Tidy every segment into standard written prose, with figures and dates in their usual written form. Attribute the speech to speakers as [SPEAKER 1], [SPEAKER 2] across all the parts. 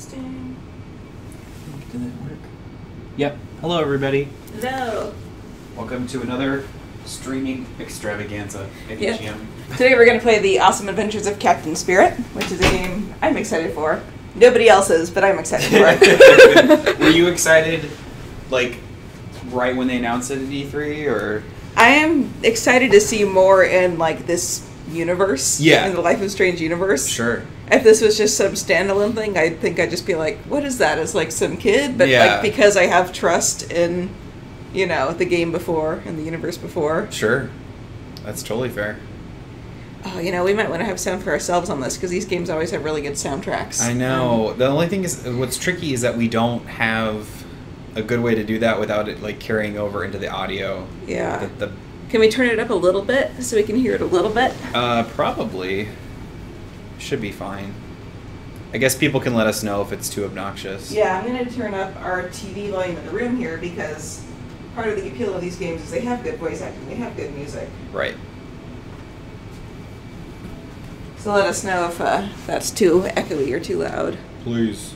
[SPEAKER 1] Testing.
[SPEAKER 2] Did that work? Yep. Hello, everybody.
[SPEAKER 1] Hello.
[SPEAKER 2] Welcome to another streaming extravaganza at EGM.
[SPEAKER 1] Today we're going to play The Awesome Adventures of Captain Spirit, which is a game I'm excited for. Nobody else is, but I'm excited for it.
[SPEAKER 2] Were you excited, like, right when they announced it at E3, or...?
[SPEAKER 1] I am excited to see more in, like, this universe.
[SPEAKER 2] Yeah.
[SPEAKER 1] In the Life of Strange universe.
[SPEAKER 2] Sure.
[SPEAKER 1] If this was just some standalone thing, I think I'd just be like, what is that? As, like, some kid? But,
[SPEAKER 2] Yeah.
[SPEAKER 1] like, because I have trust in, you know, the game before, and the universe before.
[SPEAKER 2] Sure. That's totally fair.
[SPEAKER 1] Oh, you know, we might want to have sound for ourselves on this, because these games always have really good soundtracks.
[SPEAKER 2] I know. The only thing is, what's tricky is that we don't have a good way to do that without it, like, carrying over into the audio.
[SPEAKER 1] Yeah. Can we turn it up a little bit, so we can hear it a little bit?
[SPEAKER 2] Probably. Should be fine. I guess people can let us know if it's too obnoxious.
[SPEAKER 1] Yeah, I'm going to turn up our TV volume in the room here, because part of the appeal of these games is they have good voice acting, they have good music.
[SPEAKER 2] Right.
[SPEAKER 1] So let us know if that's too echoey or too loud.
[SPEAKER 2] Please.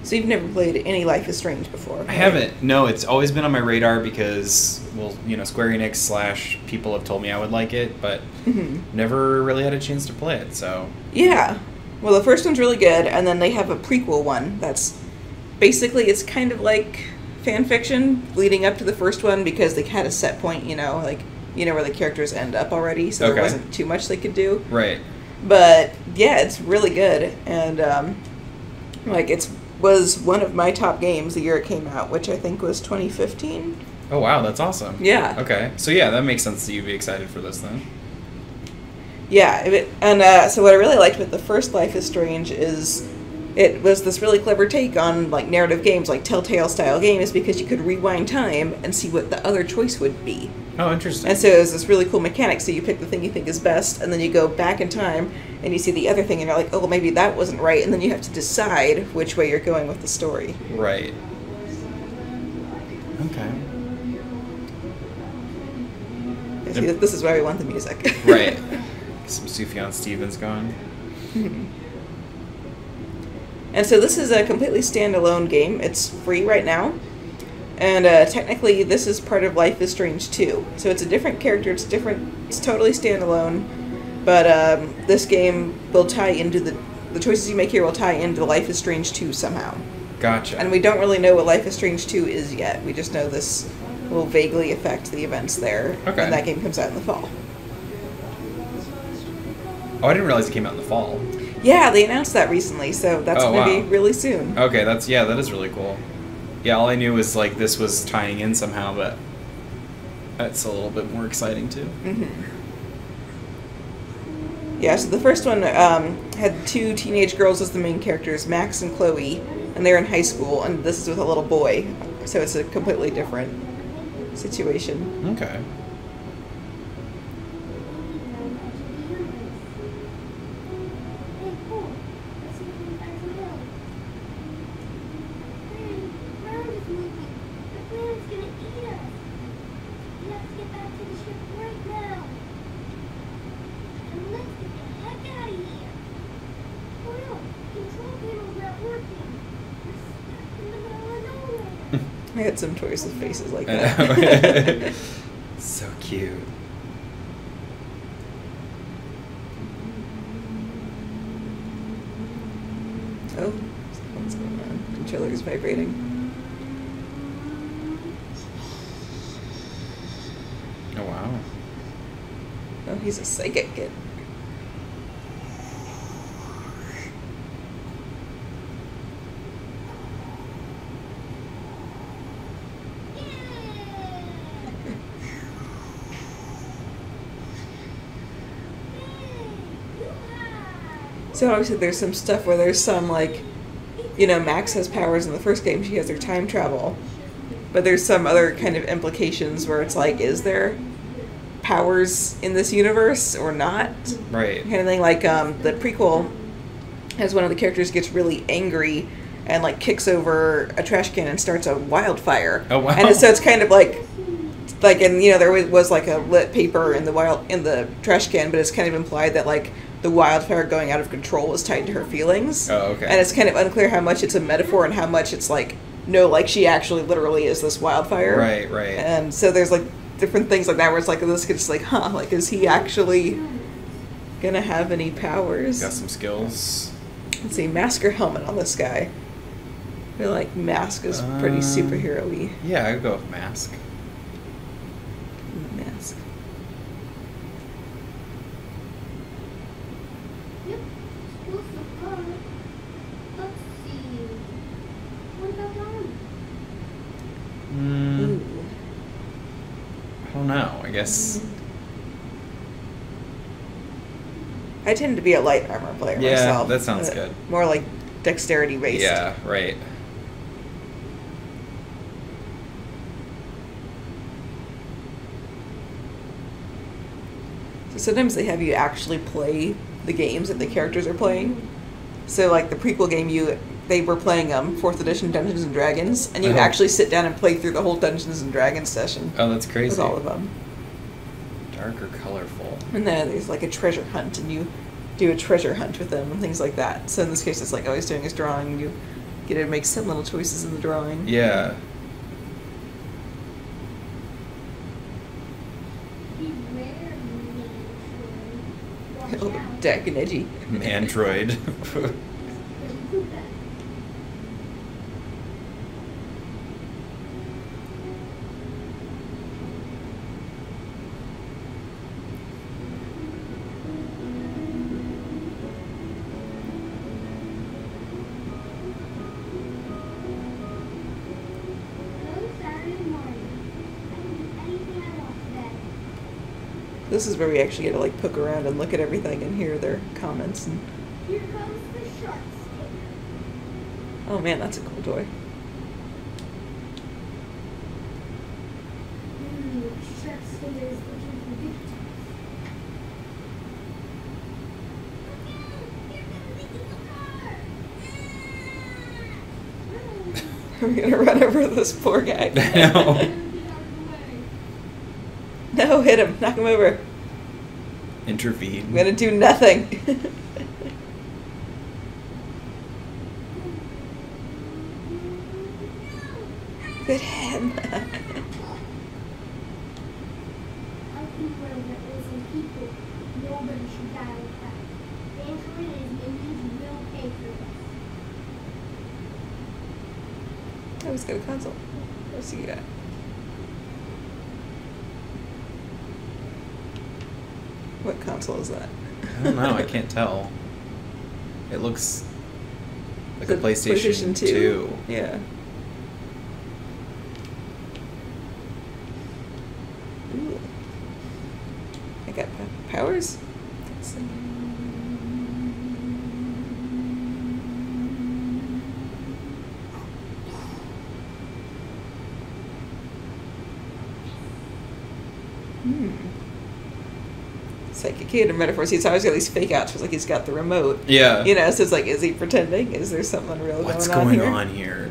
[SPEAKER 1] So you've never played any Life is Strange before?
[SPEAKER 2] I haven't. No, it's always been on my radar because, well, you know, Square Enix / people have told me I would like it, but never really had a chance to play it, so...
[SPEAKER 1] Yeah. Well, the first one's really good, and then they have a prequel one that's... Basically, it's kind of like fan fiction leading up to the first one because they had a set point, you know, like, you know where the characters end up already, so there wasn't too much they could do.
[SPEAKER 2] Right.
[SPEAKER 1] But, yeah, it's really good, and, like, was one of my top games the year it came out, which I think was 2015.
[SPEAKER 2] Oh, wow, that's awesome.
[SPEAKER 1] Yeah.
[SPEAKER 2] Okay. So, yeah, that makes sense that you'd be excited for this, then.
[SPEAKER 1] Yeah, so what I really liked with the first Life is Strange is it was this really clever take on, like, narrative games, like Telltale-style games, because you could rewind time and see what the other choice would be.
[SPEAKER 2] Oh, interesting.
[SPEAKER 1] And so it was this really cool mechanic, so you pick the thing you think is best, and then you go back in time, and you see the other thing, and you're like, oh, well, maybe that wasn't right, and then you have to decide which way you're going with the story.
[SPEAKER 2] Right. Okay.
[SPEAKER 1] Yeah, see, this is why we want the music.
[SPEAKER 2] Right. Some Sufjan Stevens going.
[SPEAKER 1] And so this is a completely standalone game. It's free right now. And technically, this is part of Life is Strange 2. So it's a different character, it's totally standalone. But this game will tie into the choices you make here will tie into Life is Strange 2 somehow.
[SPEAKER 2] Gotcha.
[SPEAKER 1] And we don't really know what Life is Strange 2 is yet. We just know this will vaguely affect the events there.
[SPEAKER 2] Okay.
[SPEAKER 1] When that game comes out in the fall.
[SPEAKER 2] Oh, I didn't realize it came out in the fall.
[SPEAKER 1] Yeah, they announced that recently, so that's going to be really soon.
[SPEAKER 2] Okay, that is really cool. Yeah, all I knew was, like, this was tying in somehow, but that's a little bit more exciting, too.
[SPEAKER 1] Yeah, so the first one had two teenage girls as the main characters, Max and Chloe, and they're in high school, and this is with a little boy, so it's a completely different situation.
[SPEAKER 2] Okay.
[SPEAKER 1] I had some toys with faces like that.
[SPEAKER 2] So cute.
[SPEAKER 1] Oh, what's going on? Controller's vibrating.
[SPEAKER 2] Oh, wow.
[SPEAKER 1] Oh, he's a psychic kid. So obviously there's some stuff where there's some, like, you know, Max has powers in the first game, she has her time travel. But there's some other kind of implications where it's like, is there powers in this universe or not?
[SPEAKER 2] Right.
[SPEAKER 1] Kind of thing. Like, the prequel has one of the characters gets really angry and, like, kicks over a trash can and starts a wildfire.
[SPEAKER 2] Oh, wow.
[SPEAKER 1] And so it's kind of like like, and you know, there was like a lit paper in the trash can, but it's kind of implied that like the wildfire going out of control was tied to her feelings.
[SPEAKER 2] Oh, okay.
[SPEAKER 1] And it's kind of unclear how much it's a metaphor and how much it's like, no, like she actually literally is this wildfire.
[SPEAKER 2] Right, right.
[SPEAKER 1] And so there's like different things like that where it's like, this kid's like, huh, like, is he actually gonna have any powers?
[SPEAKER 2] Got some skills.
[SPEAKER 1] Let's see, mask or helmet on this guy. I feel like mask is pretty superhero-y.
[SPEAKER 2] Yeah, I'd go with mask.
[SPEAKER 1] Mask.
[SPEAKER 3] Yep, school's so fun. Let's see. What about armor?
[SPEAKER 1] Ooh.
[SPEAKER 2] I don't know. I guess.
[SPEAKER 1] I tend to be a light armor player
[SPEAKER 2] Yeah,
[SPEAKER 1] myself.
[SPEAKER 2] that sounds good.
[SPEAKER 1] More like dexterity based.
[SPEAKER 2] Yeah, right.
[SPEAKER 1] So sometimes they have you actually play the games that the characters are playing. So like the prequel game, they were playing 4th edition Dungeons and Dragons, and you
[SPEAKER 2] Uh-huh.
[SPEAKER 1] actually sit down and play through the whole Dungeons and Dragons session
[SPEAKER 2] Oh, that's crazy.
[SPEAKER 1] with all of them.
[SPEAKER 2] Dark or colorful?
[SPEAKER 1] And then there's like a treasure hunt, and you do a treasure hunt with them and things like that. So in this case, it's like all he's doing is drawing, and you get to make some little choices in the drawing.
[SPEAKER 2] Yeah.
[SPEAKER 3] Beware of
[SPEAKER 1] Oh, dark and edgy.
[SPEAKER 2] Android.
[SPEAKER 1] This is where we actually get to like poke around and look at everything and hear their comments. And
[SPEAKER 3] Here comes the shark stick.
[SPEAKER 1] oh man, that's a cool toy.
[SPEAKER 3] Shark stick is looking for victims.
[SPEAKER 1] I'm gonna run over this poor guy.
[SPEAKER 2] No.
[SPEAKER 1] No, hit him. Knock him over.
[SPEAKER 2] Intervene.
[SPEAKER 1] I'm gonna do nothing. Good him.
[SPEAKER 3] Out where there isn't people, nobody should die like that. The android and minions will pay for this.
[SPEAKER 1] I was got a console. What's he got? What console is that?
[SPEAKER 2] I don't know. I can't tell. It looks like a
[SPEAKER 1] The
[SPEAKER 2] PlayStation 2.
[SPEAKER 1] Yeah. Ooh. I got powers? Let's see. Psychic kid and metaphors. He's always got these fake outs. It's like he's got the remote.
[SPEAKER 2] Yeah.
[SPEAKER 1] You know, so it's like, is he pretending? Is there something real
[SPEAKER 2] What's
[SPEAKER 1] going
[SPEAKER 2] going
[SPEAKER 1] here?
[SPEAKER 2] on here?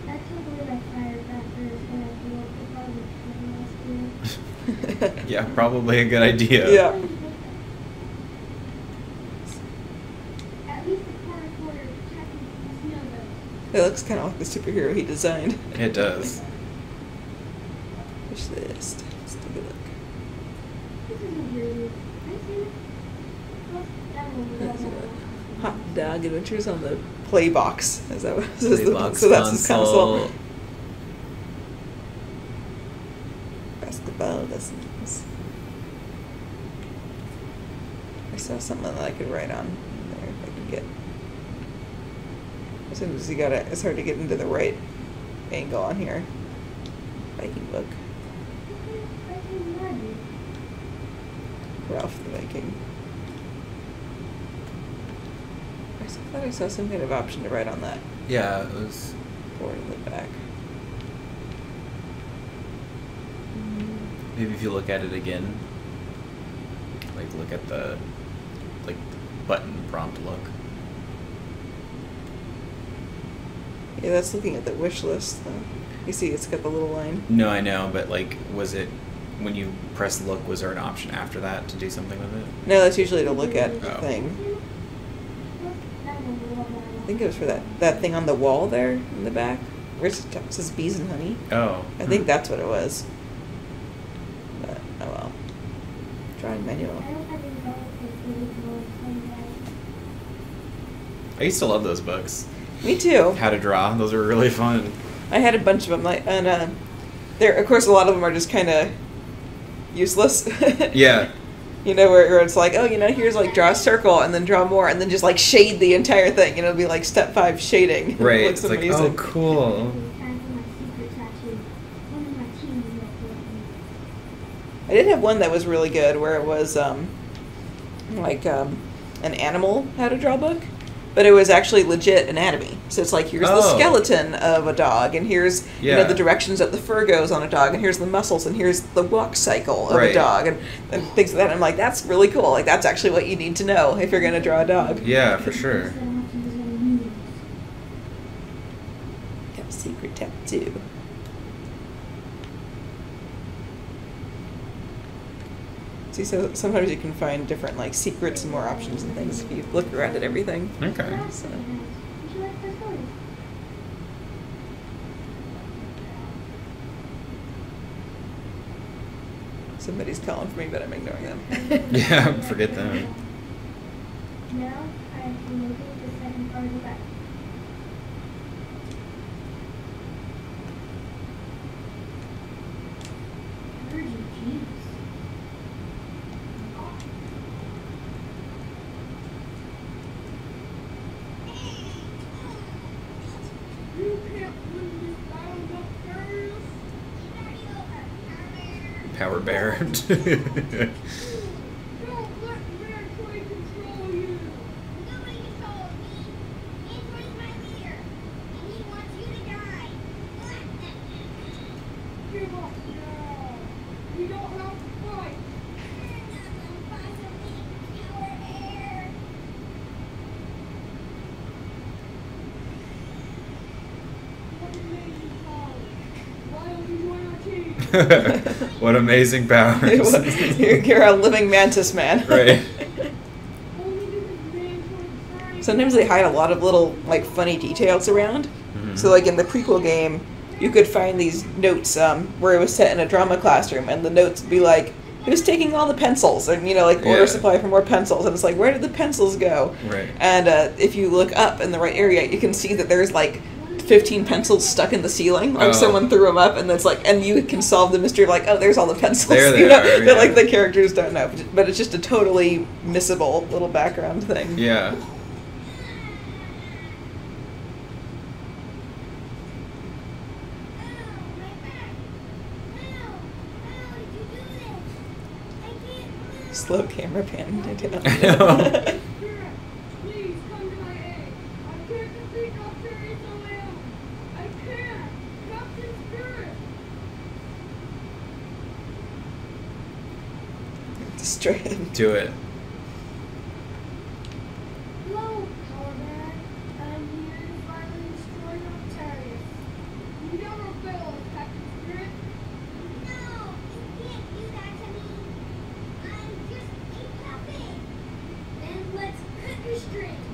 [SPEAKER 3] That's totally like firecrackers when I grew up. The public
[SPEAKER 2] Yeah, probably a good idea.
[SPEAKER 1] Yeah.
[SPEAKER 3] At least the corner technically know those.
[SPEAKER 1] It looks kind of like the superhero he designed.
[SPEAKER 2] It does.
[SPEAKER 1] Wish list. Let's take a look.
[SPEAKER 3] This isn't really. I see it. Well, that one
[SPEAKER 1] That's
[SPEAKER 3] was
[SPEAKER 1] a Hot Dog Adventures on the Play Box. Is that what?
[SPEAKER 2] Playbox
[SPEAKER 1] So that's his console.
[SPEAKER 2] console.
[SPEAKER 1] Basketball lessons. I saw something that I could write on there if I could get. As soon as you gotta, it's hard to get into the right angle on here. Viking book. Ralph the Viking. I thought I saw some kind of option to write on that.
[SPEAKER 2] Yeah, it was.
[SPEAKER 1] Forward in the back.
[SPEAKER 2] Maybe if you look at it again, like look at the button prompt look.
[SPEAKER 1] Yeah, that's looking at the wish list though. You see, it's got the little line.
[SPEAKER 2] No, I know, but like, was it when you press look? Was there an option after that to do something with it?
[SPEAKER 1] No, that's usually to look at the
[SPEAKER 2] Oh.
[SPEAKER 1] thing. I think it was for that thing on the wall there in the back. Where it says bees and honey.
[SPEAKER 2] Oh.
[SPEAKER 1] I think that's what it was. But, oh well. Drawing manual.
[SPEAKER 2] I used to love those books.
[SPEAKER 1] Me too.
[SPEAKER 2] How to draw. Those were really fun.
[SPEAKER 1] I had a bunch of them, and there, of course, a lot of them are just kind of useless.
[SPEAKER 2] Yeah.
[SPEAKER 1] You know, where it's like, oh, you know, here's like draw a circle and then draw more and then just like shade the entire thing. You know, it'll be like step 5 shading.
[SPEAKER 2] Right.
[SPEAKER 1] It
[SPEAKER 2] It's
[SPEAKER 1] looks
[SPEAKER 2] like,
[SPEAKER 1] amazing.
[SPEAKER 2] oh, cool.
[SPEAKER 1] I did have one that was really good where it was like an animal how to draw book, but it was actually legit anatomy. So it's like, here's the
[SPEAKER 2] Oh.
[SPEAKER 1] skeleton of a dog, and here's you know
[SPEAKER 2] Yeah.
[SPEAKER 1] the directions that the fur goes on a dog, and here's the muscles, and here's the walk cycle of a
[SPEAKER 2] Right.
[SPEAKER 1] dog, and things like that. And I'm like, that's really cool. Like, that's actually what you need to know if you're going to draw a dog.
[SPEAKER 2] Yeah, for sure.
[SPEAKER 1] Got a secret tattoo. See, so sometimes you can find different like secrets and more options and things if you look around at everything.
[SPEAKER 2] Okay.
[SPEAKER 1] So. Somebody's calling for me, but I'm ignoring them.
[SPEAKER 2] Yeah, forget them.
[SPEAKER 3] Now I have to locate the second part of that. Virgin cheese. You can't win this battle upstairs.
[SPEAKER 2] Power bear.
[SPEAKER 3] Don't let Mantroy control you.
[SPEAKER 4] Nobody controls me. Mantroy's my leader, and he wants you to die.
[SPEAKER 3] Give up now. You don't have to fight. What amazing power. Why don't you join our team?
[SPEAKER 1] You're a living mantis man.
[SPEAKER 2] Right.
[SPEAKER 3] Only because Mantroy's trying.
[SPEAKER 1] Sometimes they hide a lot of little like funny details around.
[SPEAKER 2] Mhm.
[SPEAKER 1] So like in the prequel game, you could find these notes where it was set in a drama classroom, and the notes would be like, "Who's taking all the pencils?" And you know, like order
[SPEAKER 2] Yeah.
[SPEAKER 1] supply for more pencils, and it's like, where did the pencils go?
[SPEAKER 2] Right.
[SPEAKER 1] And if you look up in the right area, you can see that there's like 15 pencils stuck in the ceiling. Like
[SPEAKER 2] Oh.
[SPEAKER 1] someone threw them up, and it's like, and you can solve the mystery of like, oh, there's all the pencils.
[SPEAKER 2] There they
[SPEAKER 1] you know,
[SPEAKER 2] are,
[SPEAKER 1] that
[SPEAKER 2] yeah.
[SPEAKER 1] like the characters don't know, but it's just a totally missable little background thing.
[SPEAKER 2] Yeah.
[SPEAKER 1] Slow camera pan.
[SPEAKER 2] I know.
[SPEAKER 3] Spirit, please come to my aid. I can't defeat Dr. Islam. I can't. Captain Spirit.
[SPEAKER 1] Destroy him.
[SPEAKER 2] Do it.
[SPEAKER 3] Hello, Powerman. I'm here to finally destroy Noctarius. You never fail, Captain Spirit.
[SPEAKER 4] No, you can't do that to me. I'm just a puppet.
[SPEAKER 3] Then let's cut your strings.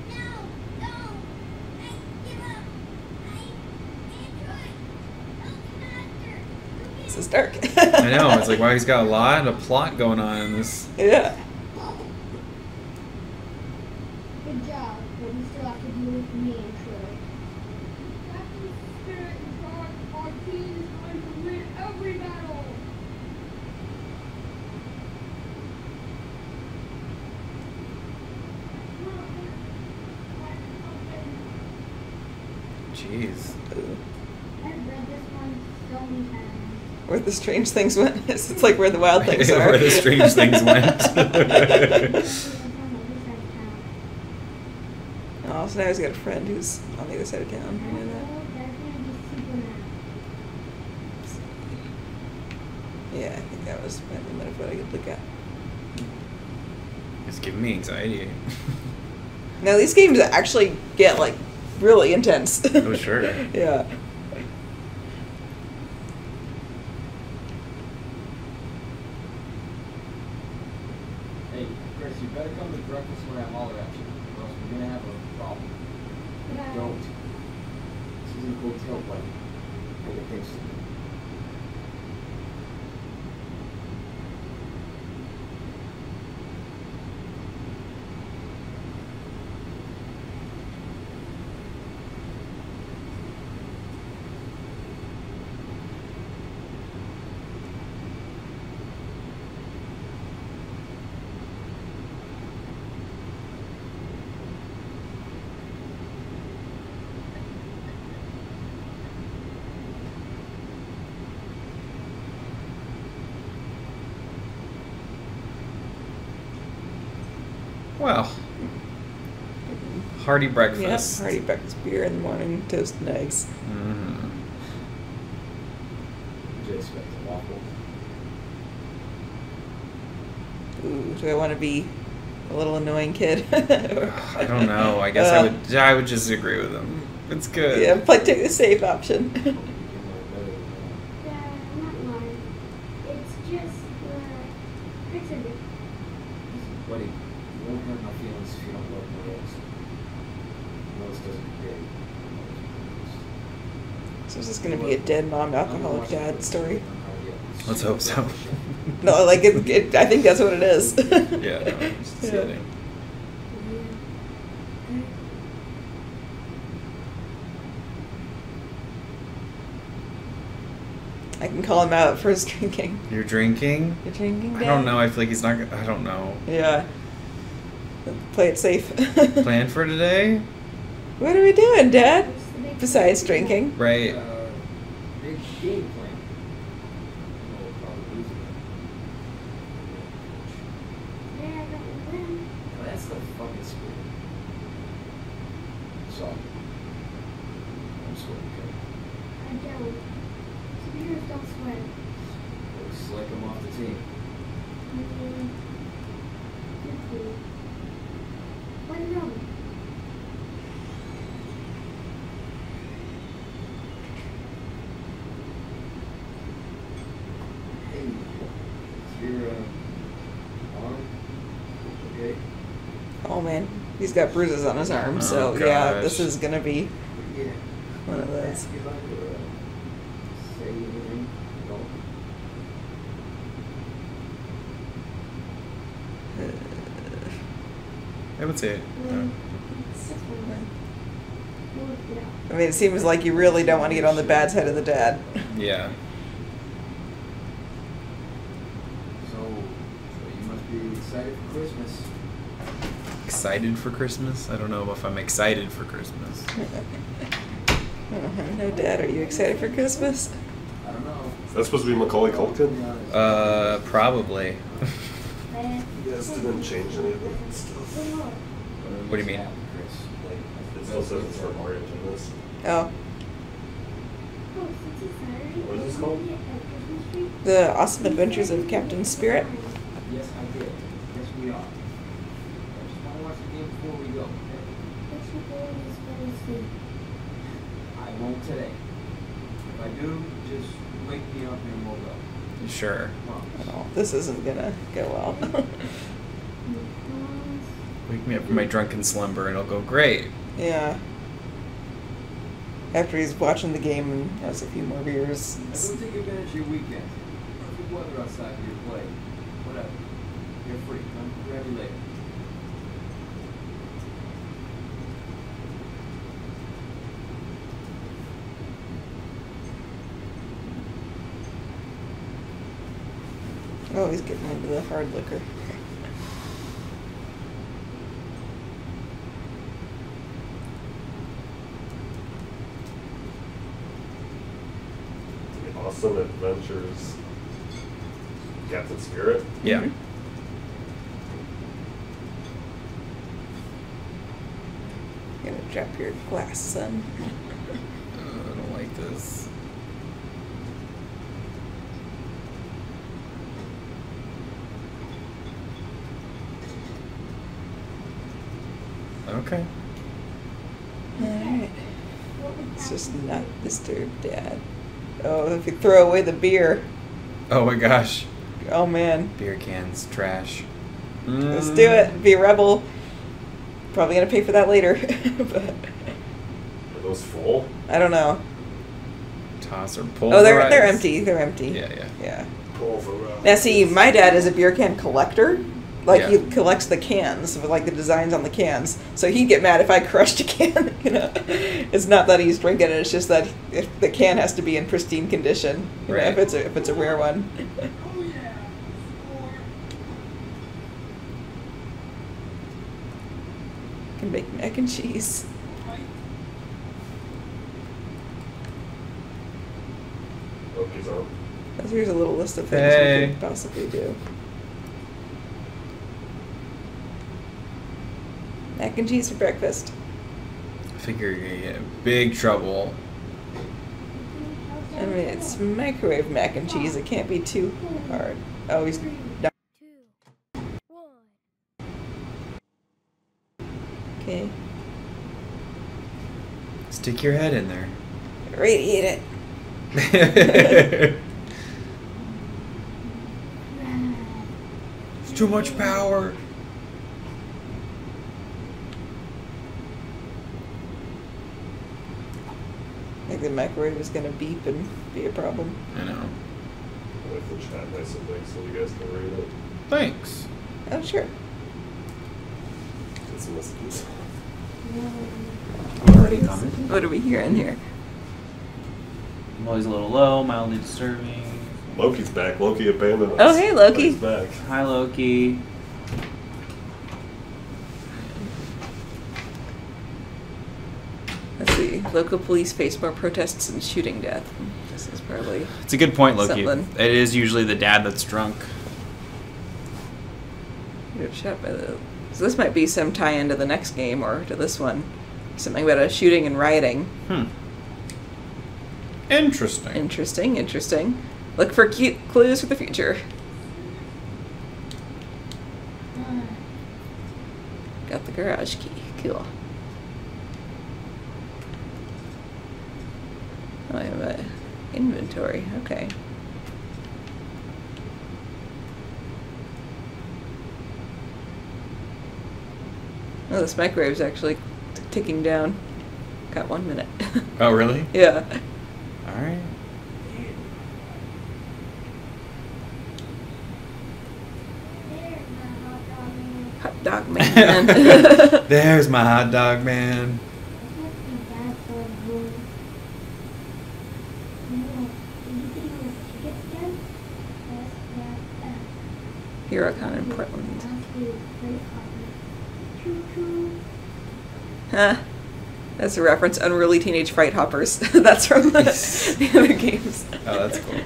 [SPEAKER 4] No, no. I give up. Android. Help the master.
[SPEAKER 1] This is dark.
[SPEAKER 2] I know. It's like, wow, he's got a lot of plot going on in this.
[SPEAKER 1] Yeah.
[SPEAKER 3] Good job, but we still have to deal with me and Troy. Captain Spirit in charge, our team is going to win every battle.
[SPEAKER 2] Jeez.
[SPEAKER 3] I've read this one so many times.
[SPEAKER 1] Where the strange things went. It's like where the wild things are.
[SPEAKER 2] Where the strange things went.
[SPEAKER 1] Oh, so now he's got a friend who's on the other side of town. You know that? Yeah, I think that was the limit of what I could look at.
[SPEAKER 2] It's giving me anxiety.
[SPEAKER 1] Now these games actually get like really intense.
[SPEAKER 2] Oh, sure.
[SPEAKER 1] Yeah.
[SPEAKER 5] Hey, Chris, you better come to breakfast when I holler at you, or else we're gonna have a problem.
[SPEAKER 3] But
[SPEAKER 5] Don't. This isn't a hotel play. Pay attention.
[SPEAKER 2] Well, hearty
[SPEAKER 1] Yep.
[SPEAKER 2] breakfast.
[SPEAKER 1] Hearty breakfast, beer in the morning, toast and eggs.
[SPEAKER 2] Mm.
[SPEAKER 5] Did you expect a waffle?
[SPEAKER 1] Ooh, do I want to be a little annoying kid?
[SPEAKER 2] I don't know. I guess I would just agree with him. It's good.
[SPEAKER 1] Yeah, but take the safe option.
[SPEAKER 5] You can learn better than that.
[SPEAKER 3] Dad, not mine. It's just fixing it.
[SPEAKER 5] Buddy, you won't hurt my feelings if you don't love my Rose. Rose doesn't care.
[SPEAKER 1] So is this going to be a dead mom, alcoholic dad story?
[SPEAKER 2] Let's hope so.
[SPEAKER 1] No, like I think that's what it is.
[SPEAKER 2] Yeah, no, I'm just
[SPEAKER 1] Yeah.
[SPEAKER 2] kidding.
[SPEAKER 1] I can call him out for his drinking.
[SPEAKER 2] You're drinking?
[SPEAKER 1] You're drinking,
[SPEAKER 2] I
[SPEAKER 1] Dad?
[SPEAKER 2] don't know. I feel like he's not. I don't know.
[SPEAKER 1] Yeah. Play it safe.
[SPEAKER 2] Plan for today?
[SPEAKER 1] What are we doing, Dad?
[SPEAKER 3] What's the big
[SPEAKER 1] Besides
[SPEAKER 3] plan?
[SPEAKER 1] drinking.
[SPEAKER 2] Right.
[SPEAKER 5] Big game plan. Oh, probably losing it.
[SPEAKER 3] Dad, I don't win.
[SPEAKER 5] Well, that's the fucking spirit. So, I'm sweating, okay?
[SPEAKER 3] I don't. Spears don't sweat.
[SPEAKER 5] Looks like I'm off the team.
[SPEAKER 3] You're cool. What wrong?
[SPEAKER 5] Hey, is your arm okay?
[SPEAKER 1] Oh man, he's got bruises on his arm,
[SPEAKER 2] Oh,
[SPEAKER 1] so yeah, this
[SPEAKER 2] gosh.
[SPEAKER 1] is gonna be
[SPEAKER 5] Yeah.
[SPEAKER 1] one of those.
[SPEAKER 5] You like to say anything at all?
[SPEAKER 2] I would say it. Yeah.
[SPEAKER 3] It's fine. We'll work it out.
[SPEAKER 1] I mean, it seems like you really don't want to get on the bad side of the dad.
[SPEAKER 2] Yeah.
[SPEAKER 5] So you must be excited for Christmas.
[SPEAKER 2] Excited for Christmas? I don't know if I'm excited for Christmas.
[SPEAKER 1] No, Dad, are you excited for Christmas?
[SPEAKER 5] I don't know.
[SPEAKER 6] Is that supposed to be Macaulay Culkin?
[SPEAKER 2] Probably.
[SPEAKER 3] Dad,
[SPEAKER 6] You guys didn't change any of that stuff.
[SPEAKER 2] What do you mean?
[SPEAKER 6] It still says it's for Mario Tennis.
[SPEAKER 1] Oh,
[SPEAKER 3] oh, since it's Saturday,
[SPEAKER 6] What is this
[SPEAKER 3] we'll
[SPEAKER 6] called?
[SPEAKER 3] get a Christmas tree.
[SPEAKER 1] The Awesome Adventures of Captain Spirit.
[SPEAKER 5] Yes, I did. Yes, we are. I just want to watch the game before we go. Okay?
[SPEAKER 3] What's your goal is fall asleep?
[SPEAKER 5] I won't today. If I do, just wake me up and we'll go.
[SPEAKER 2] Sure.
[SPEAKER 5] Promise.
[SPEAKER 1] Oh, this isn't gonna go well.
[SPEAKER 2] Wake me up from my drunken slumber and it'll go great.
[SPEAKER 1] Yeah. After he's watching the game and has a few more beers.
[SPEAKER 5] Now go take advantage of your weekend. Perfect weather outside for your play. Whatever. You're free. I'll grab you later.
[SPEAKER 1] Oh, he's getting into the hard liquor.
[SPEAKER 6] The Awesome Adventures. Captain Spirit.
[SPEAKER 2] Yeah.
[SPEAKER 1] Mhm. Gotta drop your glass, son.
[SPEAKER 2] I don't like this. Okay.
[SPEAKER 1] Alright. Let's just not disturb Dad. Oh, if you throw away the beer.
[SPEAKER 2] Oh my gosh.
[SPEAKER 1] Oh man.
[SPEAKER 2] Beer cans, trash.
[SPEAKER 1] Let's do it. Be a rebel. Probably gonna pay for that later. But
[SPEAKER 6] Are those full?
[SPEAKER 1] I don't know.
[SPEAKER 2] Toss or pull.
[SPEAKER 1] Oh, they're empty. They're empty.
[SPEAKER 2] Yeah.
[SPEAKER 1] Yeah.
[SPEAKER 6] Pulverize.
[SPEAKER 1] Now see, my dad is a beer can collector. Like
[SPEAKER 2] Yeah.
[SPEAKER 1] he collects the cans with like the designs on the cans. So he'd get mad if I crushed a can. You know, it's not that he's drinking it. It's just that if the can has to be in pristine condition. You know,
[SPEAKER 2] Right.
[SPEAKER 1] if it's a rare one.
[SPEAKER 3] Oh yeah.
[SPEAKER 1] Can make mac and cheese.
[SPEAKER 6] Loki's on.
[SPEAKER 1] So here's a little list of things
[SPEAKER 2] Hey.
[SPEAKER 1] we could possibly do. Mac and cheese for breakfast.
[SPEAKER 2] I figure you're gonna get in big trouble.
[SPEAKER 1] I mean, it's microwave mac and cheese. It can't be too hard. Oh, he's done.
[SPEAKER 4] 2, 1.
[SPEAKER 1] Okay.
[SPEAKER 2] Stick your head in there.
[SPEAKER 1] Radiate it.
[SPEAKER 2] It's too much power.
[SPEAKER 1] I think the microwave is gonna beep and be a problem.
[SPEAKER 2] I know.
[SPEAKER 6] I like the chat nice and big so you guys can read it.
[SPEAKER 2] Thanks.
[SPEAKER 1] Oh, sure.
[SPEAKER 6] Get some messages.
[SPEAKER 2] Already coming.
[SPEAKER 1] What are we hearing here?
[SPEAKER 7] Always a little low, mildly disturbing.
[SPEAKER 6] Loki's back. Loki abandoned us.
[SPEAKER 1] Oh, hey, Loki.
[SPEAKER 6] He's back.
[SPEAKER 7] Hi, Loki.
[SPEAKER 1] Let's see. Local police face more protests and shooting death. This is probably
[SPEAKER 2] It's a good point, Loki.
[SPEAKER 1] Something.
[SPEAKER 2] It is usually the dad that's drunk.
[SPEAKER 1] shot by the. So this might be some tie-in to the next game or to this one. Something about a shooting and rioting.
[SPEAKER 2] Interesting.
[SPEAKER 1] Interesting, interesting. Look for cute clues for the future. Got the garage key. Cool. Oh, I have a inventory. Okay. Oh, this microwave's actually ticking down. Got 1 minute.
[SPEAKER 2] Oh, really?
[SPEAKER 1] Yeah.
[SPEAKER 2] All right.
[SPEAKER 3] There's my hot dog man.
[SPEAKER 1] Hot dog man.
[SPEAKER 2] There's my hot dog man. Hurricane in Portland. Huh. That's a reference. Unruly Teenage Fright Hoppers. That's from the other games. Oh, that's cool.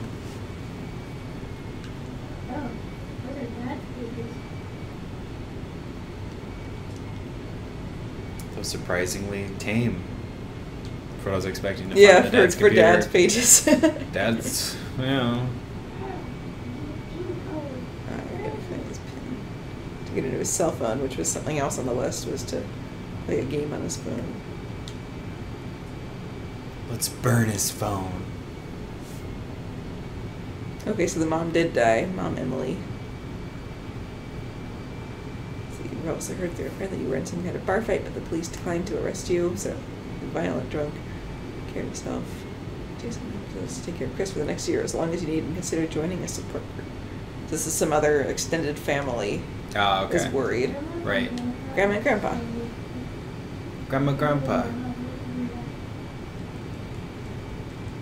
[SPEAKER 2] So surprisingly tame. For what I was expecting to
[SPEAKER 1] Yeah,
[SPEAKER 2] find the dad's
[SPEAKER 1] for
[SPEAKER 2] computer.
[SPEAKER 1] Dad's pages.
[SPEAKER 2] Dad's, you know.
[SPEAKER 1] I gotta find his pin. To get into his cell phone, which was something else on the list, was to play a game on his phone.
[SPEAKER 2] Let's burn his phone.
[SPEAKER 1] Okay, so the mom did die. Mom Emily. So you also heard through a friend that you were in some kind of bar fight, but the police declined to arrest you. So, you're violent, drunk, care of yourself. Jason says take care of Chris for the next year as long as you need and consider joining a support group. This is some other extended family
[SPEAKER 2] Oh, okay.
[SPEAKER 1] is worried.
[SPEAKER 2] Right.
[SPEAKER 1] Grandma and Grandpa.
[SPEAKER 2] Grandma, Grandpa.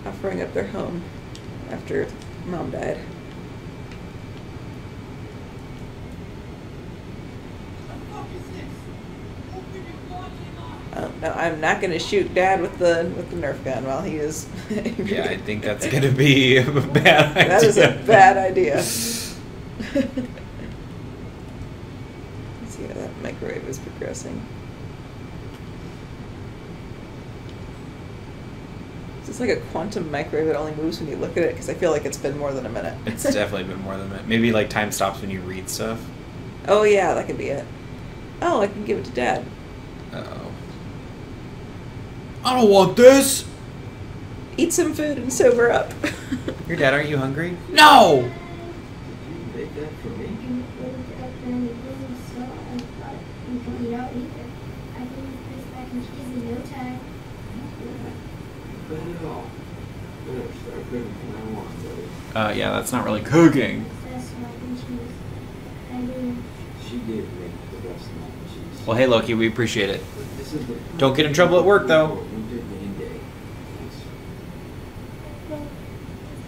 [SPEAKER 1] Offering up their home after Mom died. No, I'm not going to shoot Dad with the Nerf gun while he is.
[SPEAKER 2] Yeah, I think that's gonna be a bad idea.
[SPEAKER 1] That is a bad idea. Let's see how that microwave is progressing. Is this like a quantum microwave that only moves when you look at it? Because I feel like it's been more than a minute.
[SPEAKER 2] It's definitely been more than that. Maybe like time stops when you read stuff.
[SPEAKER 1] Oh yeah, that could be it. Oh, I can give it to Dad.
[SPEAKER 2] Uh-oh. I don't want this!
[SPEAKER 1] Eat some food and sober up.
[SPEAKER 2] Your dad, aren't you hungry? No!
[SPEAKER 5] Did you make that for me?
[SPEAKER 3] And it was up there and it was so I thought you can eat out either. I can eat this mac and cheese in no time.
[SPEAKER 5] Not bad at all. Better start cooking from now on, buddy.
[SPEAKER 7] Yeah, that's not really cooking.
[SPEAKER 3] That's mac and cheese. I mean,
[SPEAKER 5] She did make the best mac and cheese.
[SPEAKER 7] Well, hey, Loki, we appreciate it.
[SPEAKER 5] This is the
[SPEAKER 2] Don't get in trouble at work, though.
[SPEAKER 5] winter main day.
[SPEAKER 3] well, it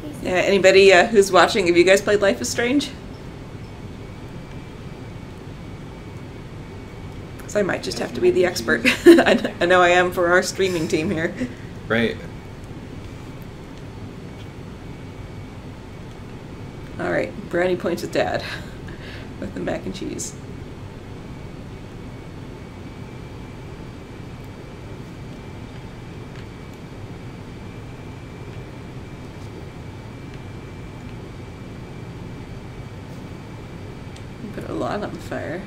[SPEAKER 3] tastes
[SPEAKER 1] Yeah, anybody who's watching, have you guys played Life is Strange? Because I might just have to be the expert. I know I am for our streaming team here.
[SPEAKER 2] Right.
[SPEAKER 1] Alright, brownie points with Dad. With the mac and cheese. Put a lot on fire.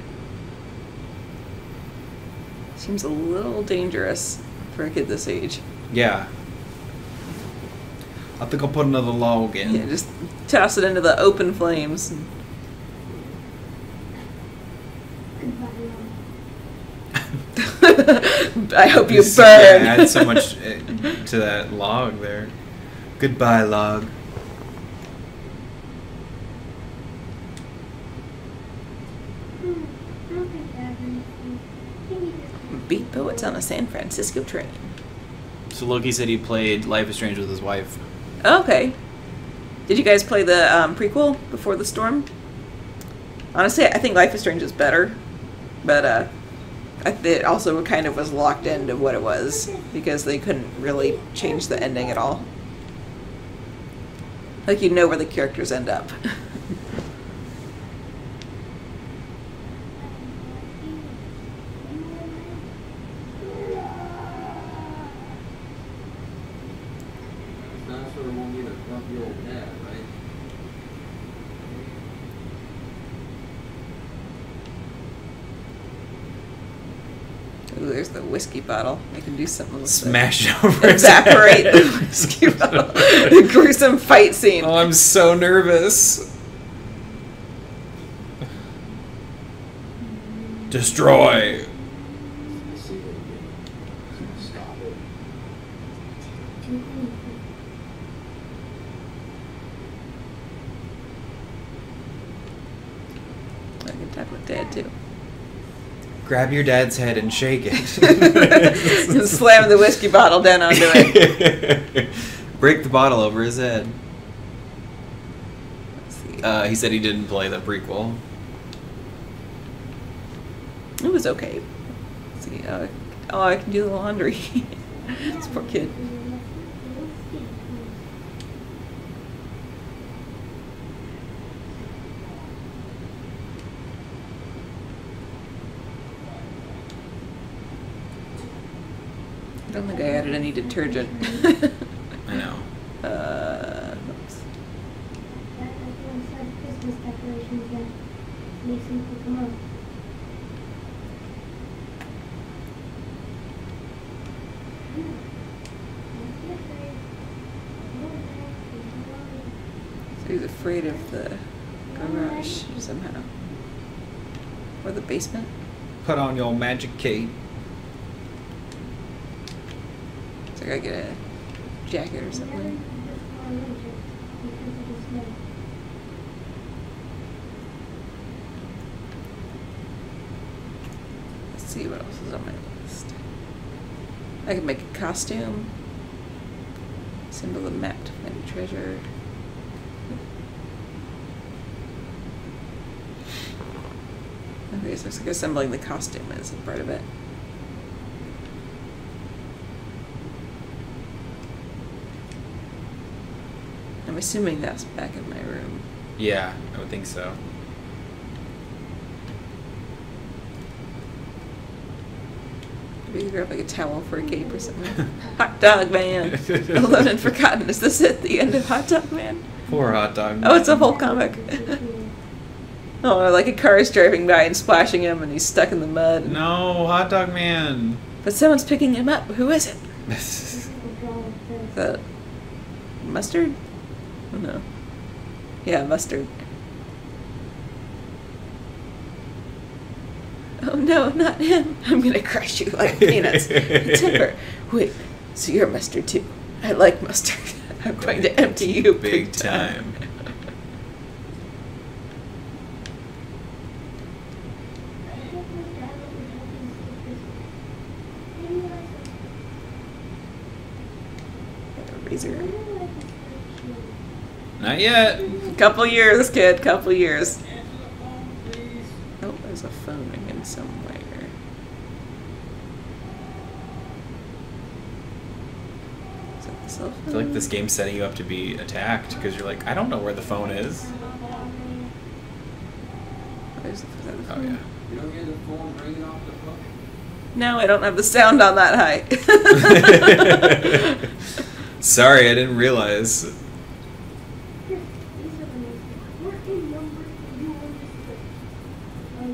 [SPEAKER 1] Seems a little dangerous for a kid this age.
[SPEAKER 2] Yeah. I think I'll put another log in.
[SPEAKER 1] Yeah, just toss it into the open flames.
[SPEAKER 3] goodbye, Mom.
[SPEAKER 1] I hope you
[SPEAKER 2] Yeah,
[SPEAKER 1] burn.
[SPEAKER 2] add so much to that log there. Goodbye, log.
[SPEAKER 3] I don't think that anything. Maybe just
[SPEAKER 1] Beat poets on a San Francisco train.
[SPEAKER 7] So Loki said he played Life is Strange with his wife.
[SPEAKER 1] Okay. Did you guys play the prequel, Before the Storm? Honestly, I think Life is Strange is better. But it also kind of was locked into what it was. Because they couldn't really change the ending at all. Like, you know where the characters end up.
[SPEAKER 5] Dinosaur won't need a grumpy old dad, right?
[SPEAKER 1] Ooh, there's the whiskey bottle. I can do something with
[SPEAKER 2] Smash it over his
[SPEAKER 1] Evaporate
[SPEAKER 2] head.
[SPEAKER 1] the whiskey bottle. The gruesome fight scene.
[SPEAKER 2] Oh, I'm so nervous. Destroy.
[SPEAKER 5] I see it again. Stop it.
[SPEAKER 3] too cool.
[SPEAKER 1] I can talk with Dad too.
[SPEAKER 2] Grab your dad's head and shake it.
[SPEAKER 1] And slam the whiskey bottle down onto it.
[SPEAKER 2] Break the bottle over his head.
[SPEAKER 1] Let's see.
[SPEAKER 2] He said he didn't play the prequel.
[SPEAKER 1] It was okay. Let's see. Oh, I can do the laundry. This poor kid. I don't think I added any detergent.
[SPEAKER 2] I know.
[SPEAKER 1] Oops.
[SPEAKER 3] That one said Christmas decorations that makes them pick them up.
[SPEAKER 1] So he's afraid of the garage somehow. Or the basement.
[SPEAKER 2] Put on your magic cape.
[SPEAKER 1] So I gotta get a jacket or something. Let's see what else is on my list. I could make a costume. Symbol of map to find a treasure. Okay, so it's like assembling the costume is a part of it. I'm assuming that's back in my room.
[SPEAKER 2] Yeah, I would think so.
[SPEAKER 1] Maybe grab like a towel for a cape or something. Hot Dog Man. Alone and Forgotten. Is this it? The end of Hot Dog Man?
[SPEAKER 2] Poor hot dog.
[SPEAKER 1] Oh, it's a whole comic. Oh, like a car is driving by and splashing him, and he's stuck in the mud.
[SPEAKER 2] No, hot dog man.
[SPEAKER 1] But someone's picking him up. Who is it? The mustard? Oh, no. Yeah, mustard. Oh no, not him. I'm gonna crush you like peanuts. Timber. Wait, so you're mustard too. I like mustard. I'm going to empty you big time. Razor.
[SPEAKER 2] Not yet.
[SPEAKER 1] Couple years, kid. Couple years. Oh, there's a phone ringing somewhere. Is that the cell phone?
[SPEAKER 2] I feel like this game's setting you up to be attacked because you're like, I don't know where the phone is.
[SPEAKER 1] Is that the
[SPEAKER 2] Oh
[SPEAKER 1] phone?
[SPEAKER 2] yeah.
[SPEAKER 5] You don't hear the phone ringing off the phone?
[SPEAKER 1] No, I don't have the sound on that high.
[SPEAKER 2] Sorry, I didn't realize.
[SPEAKER 3] Here, these are the names. What in number do you want to put? Oh,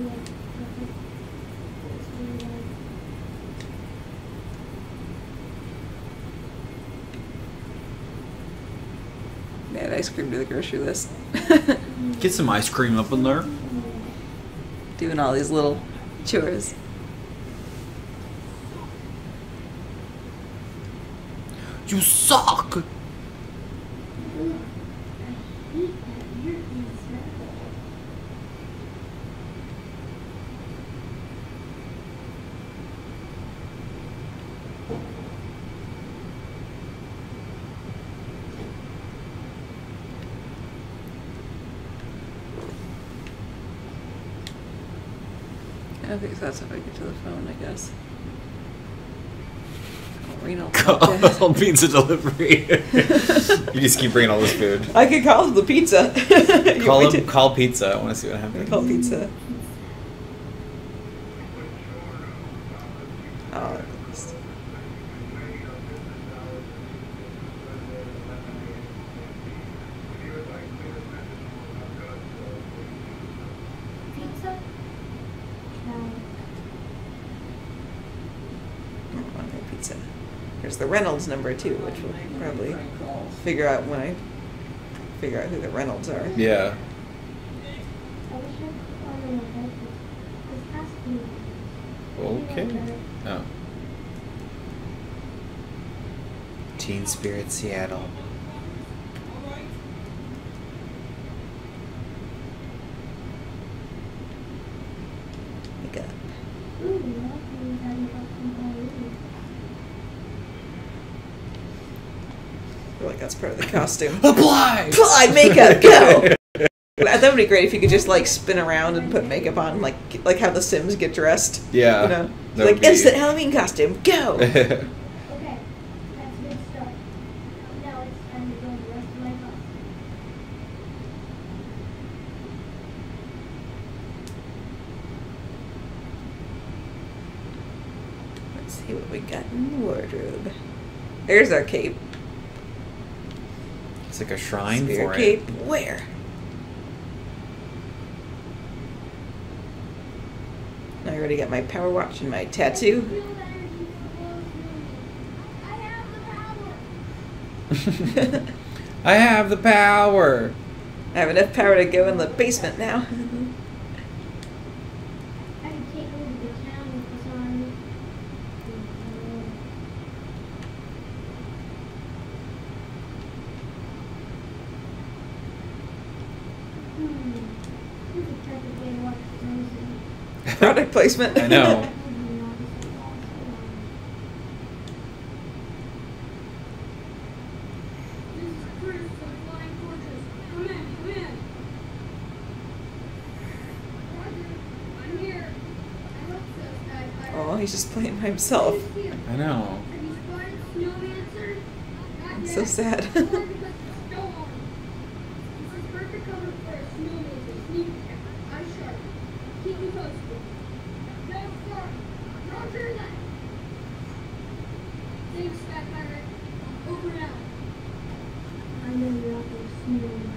[SPEAKER 3] yeah.
[SPEAKER 1] Add ice cream to the grocery list.
[SPEAKER 7] Get some ice cream up in there.
[SPEAKER 1] Doing all these little chores.
[SPEAKER 7] You suck!
[SPEAKER 1] I think that's how I get to the phone, I guess. Oh, renal.
[SPEAKER 7] Call pizza delivery.
[SPEAKER 2] You just keep bringing all this food.
[SPEAKER 1] I could call the pizza. You
[SPEAKER 2] Call
[SPEAKER 1] want me
[SPEAKER 2] him.
[SPEAKER 1] to?
[SPEAKER 2] Call pizza. I want to see what happens.
[SPEAKER 1] Call pizza. Oh, that's-
[SPEAKER 3] Pizza? No.
[SPEAKER 1] I want pizza. There's the Reynolds number too, which we'll probably figure out when I figure out who the Reynolds are.
[SPEAKER 2] Yeah.
[SPEAKER 3] I wish I could follow my head. This has to be.
[SPEAKER 2] Okay. Oh. Teen Spirit Seattle.
[SPEAKER 1] Makeup.
[SPEAKER 3] Ooh, lovely. How you got some Halloween.
[SPEAKER 1] I feel like that's part of the costume.
[SPEAKER 2] Apply!
[SPEAKER 1] Apply makeup, go! That would be great if you could just like spin around and put makeup on, like how the Sims get dressed.
[SPEAKER 2] Yeah.
[SPEAKER 1] You know,
[SPEAKER 2] that
[SPEAKER 1] like
[SPEAKER 2] would be-
[SPEAKER 1] instant Halloween costume, go!
[SPEAKER 3] Okay, that's a good start. Now it's time to build the rest of my house.
[SPEAKER 1] Let's see what we got in the wardrobe. There's our cape.
[SPEAKER 2] It's like a shrine
[SPEAKER 1] Spirit
[SPEAKER 2] for
[SPEAKER 1] cape.
[SPEAKER 2] it.
[SPEAKER 1] Where? I already got my power watch and my tattoo.
[SPEAKER 3] Feel the energy flow through me. I have the power.
[SPEAKER 2] I have the power.
[SPEAKER 1] I have enough power to go in the basement now.
[SPEAKER 3] I can take over the town with this army. This is a perfect way to watch Frozen.
[SPEAKER 1] Product placement.
[SPEAKER 2] I know.
[SPEAKER 3] This is Chris from Flying Fortress. Come in, come in. Roger, I'm here. I hope so, Skyfire.
[SPEAKER 1] Oh, he's just playing by himself.
[SPEAKER 3] Who's here?
[SPEAKER 2] I know.
[SPEAKER 3] Have you spotted Snowmancer? Not
[SPEAKER 1] I'm
[SPEAKER 3] yet.
[SPEAKER 1] so sad.
[SPEAKER 3] Why? Because it's snow on him. This is perfect cover for a Snowmancer sneak attack. Eye sharp. Keep me posted. Yes, sir. Roger that. Thanks, Skyfire. Over now. I know you're out there snowing.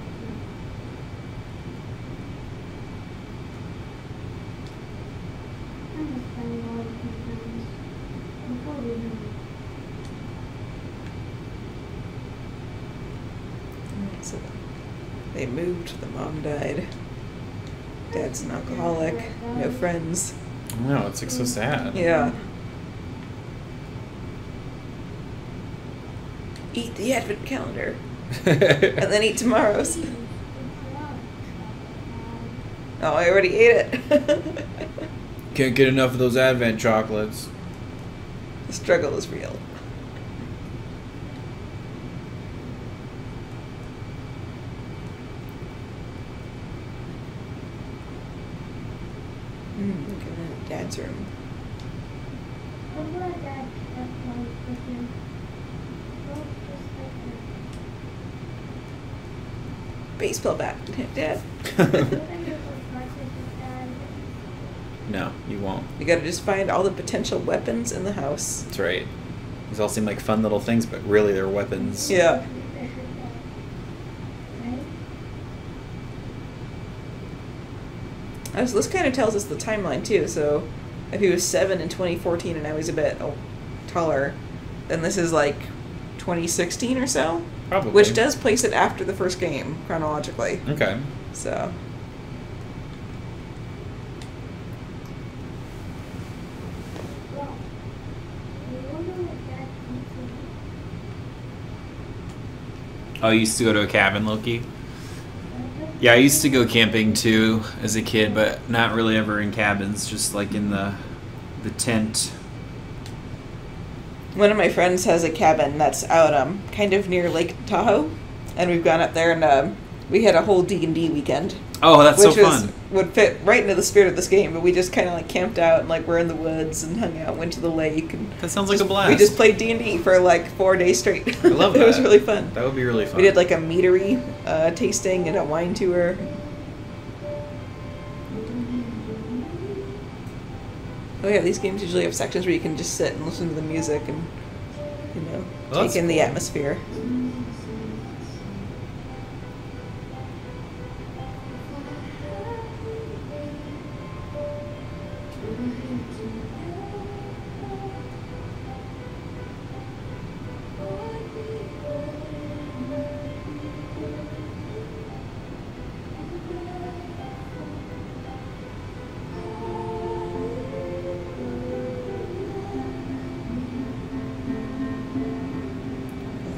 [SPEAKER 1] So they moved, the mom died. Dad's an alcoholic, no friends.
[SPEAKER 2] No, it's like so sad.
[SPEAKER 1] Yeah. Eat the advent calendar. And then eat tomorrow's. Oh, I already ate it.
[SPEAKER 2] Can't get enough of those Advent chocolates.
[SPEAKER 1] The struggle is real. Look at that, Dad's room.
[SPEAKER 3] I'm glad Dad kept one with him. Well, just like
[SPEAKER 1] Baseball bat, Dad.
[SPEAKER 3] that. I never practiced with Dad.
[SPEAKER 2] No, you won't.
[SPEAKER 1] You gotta just find all the potential weapons in the house.
[SPEAKER 2] That's right. These all seem like fun little things, but really they're weapons.
[SPEAKER 1] Yeah. This kind of tells us the timeline too. So, if he was 7 in 2014 and now he's a bit taller, then this is like 2016 or so.
[SPEAKER 2] Probably.
[SPEAKER 1] Which does place it after the first game chronologically.
[SPEAKER 2] Okay.
[SPEAKER 1] So.
[SPEAKER 3] Well, I wonder what Dad thinks of
[SPEAKER 7] Oh, I used to go to a cabin, Loki. Yeah, I used to go camping too as a kid, but not really ever in cabins, just like in the tent.
[SPEAKER 1] One of my friends has a cabin that's out kind of near Lake Tahoe, and we've gone up there and we had a whole D&D weekend.
[SPEAKER 7] Oh, that's
[SPEAKER 1] Which
[SPEAKER 7] so fun.
[SPEAKER 1] would fit right into the spirit of this game, but we just kind of like camped out and like we're in the woods and hung out, went to the lake, and
[SPEAKER 7] That sounds like a
[SPEAKER 1] we
[SPEAKER 7] blast.
[SPEAKER 1] just played D&D for like 4 days straight.
[SPEAKER 7] I love that.
[SPEAKER 1] It was really fun.
[SPEAKER 7] That would be really fun.
[SPEAKER 1] We did like a meadery tasting and a wine tour. Oh yeah, these games usually have sections where you can just sit and listen to the music and, you know,
[SPEAKER 2] Well,
[SPEAKER 1] take
[SPEAKER 2] that's
[SPEAKER 1] in the
[SPEAKER 2] cool.
[SPEAKER 1] atmosphere.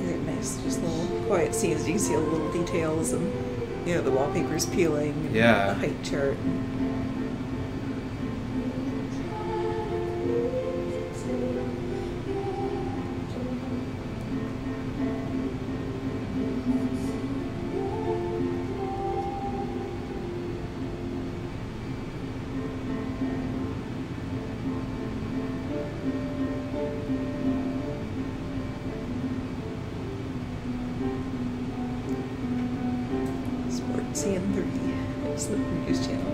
[SPEAKER 1] They're nice, just little quiet scenes. You can see all the little details and, you know, the wallpaper's peeling. And
[SPEAKER 2] Yeah.
[SPEAKER 1] the height chart. Sports CN30. It's the news channel.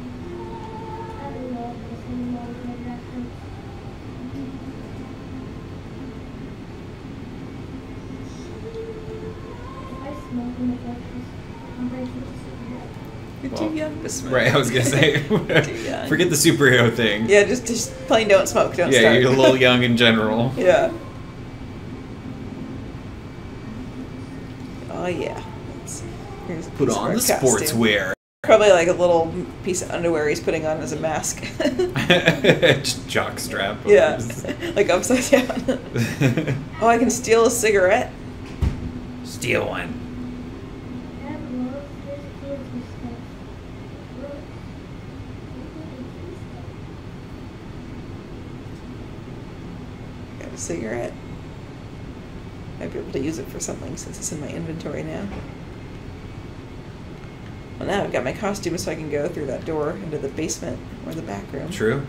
[SPEAKER 3] I love this movie reference. If I smoke in the breakfast, I'm breaking
[SPEAKER 1] You're
[SPEAKER 2] Well,
[SPEAKER 1] too young to smoke.
[SPEAKER 2] Right, I was gonna say.
[SPEAKER 1] young.
[SPEAKER 2] Forget the superhero thing.
[SPEAKER 1] Yeah, just plain don't smoke. Don't
[SPEAKER 2] Yeah,
[SPEAKER 1] start.
[SPEAKER 2] you're a little young in general.
[SPEAKER 1] Yeah. Oh yeah. Here's a
[SPEAKER 7] Put
[SPEAKER 1] piece of
[SPEAKER 7] on
[SPEAKER 1] our
[SPEAKER 7] the
[SPEAKER 1] costume.
[SPEAKER 7] sportswear.
[SPEAKER 1] Probably like a little piece of underwear he's putting on as a mask.
[SPEAKER 2] Just jock strap.
[SPEAKER 1] Yeah, like upside down. Oh, I can steal a cigarette.
[SPEAKER 2] Steal one.
[SPEAKER 3] Dad loves his kids and stuff.
[SPEAKER 1] Got a cigarette. Might be able to use it for something since it's in my inventory now. Well, now I've got my costume so I can go through that door into the basement or the back room.
[SPEAKER 2] True.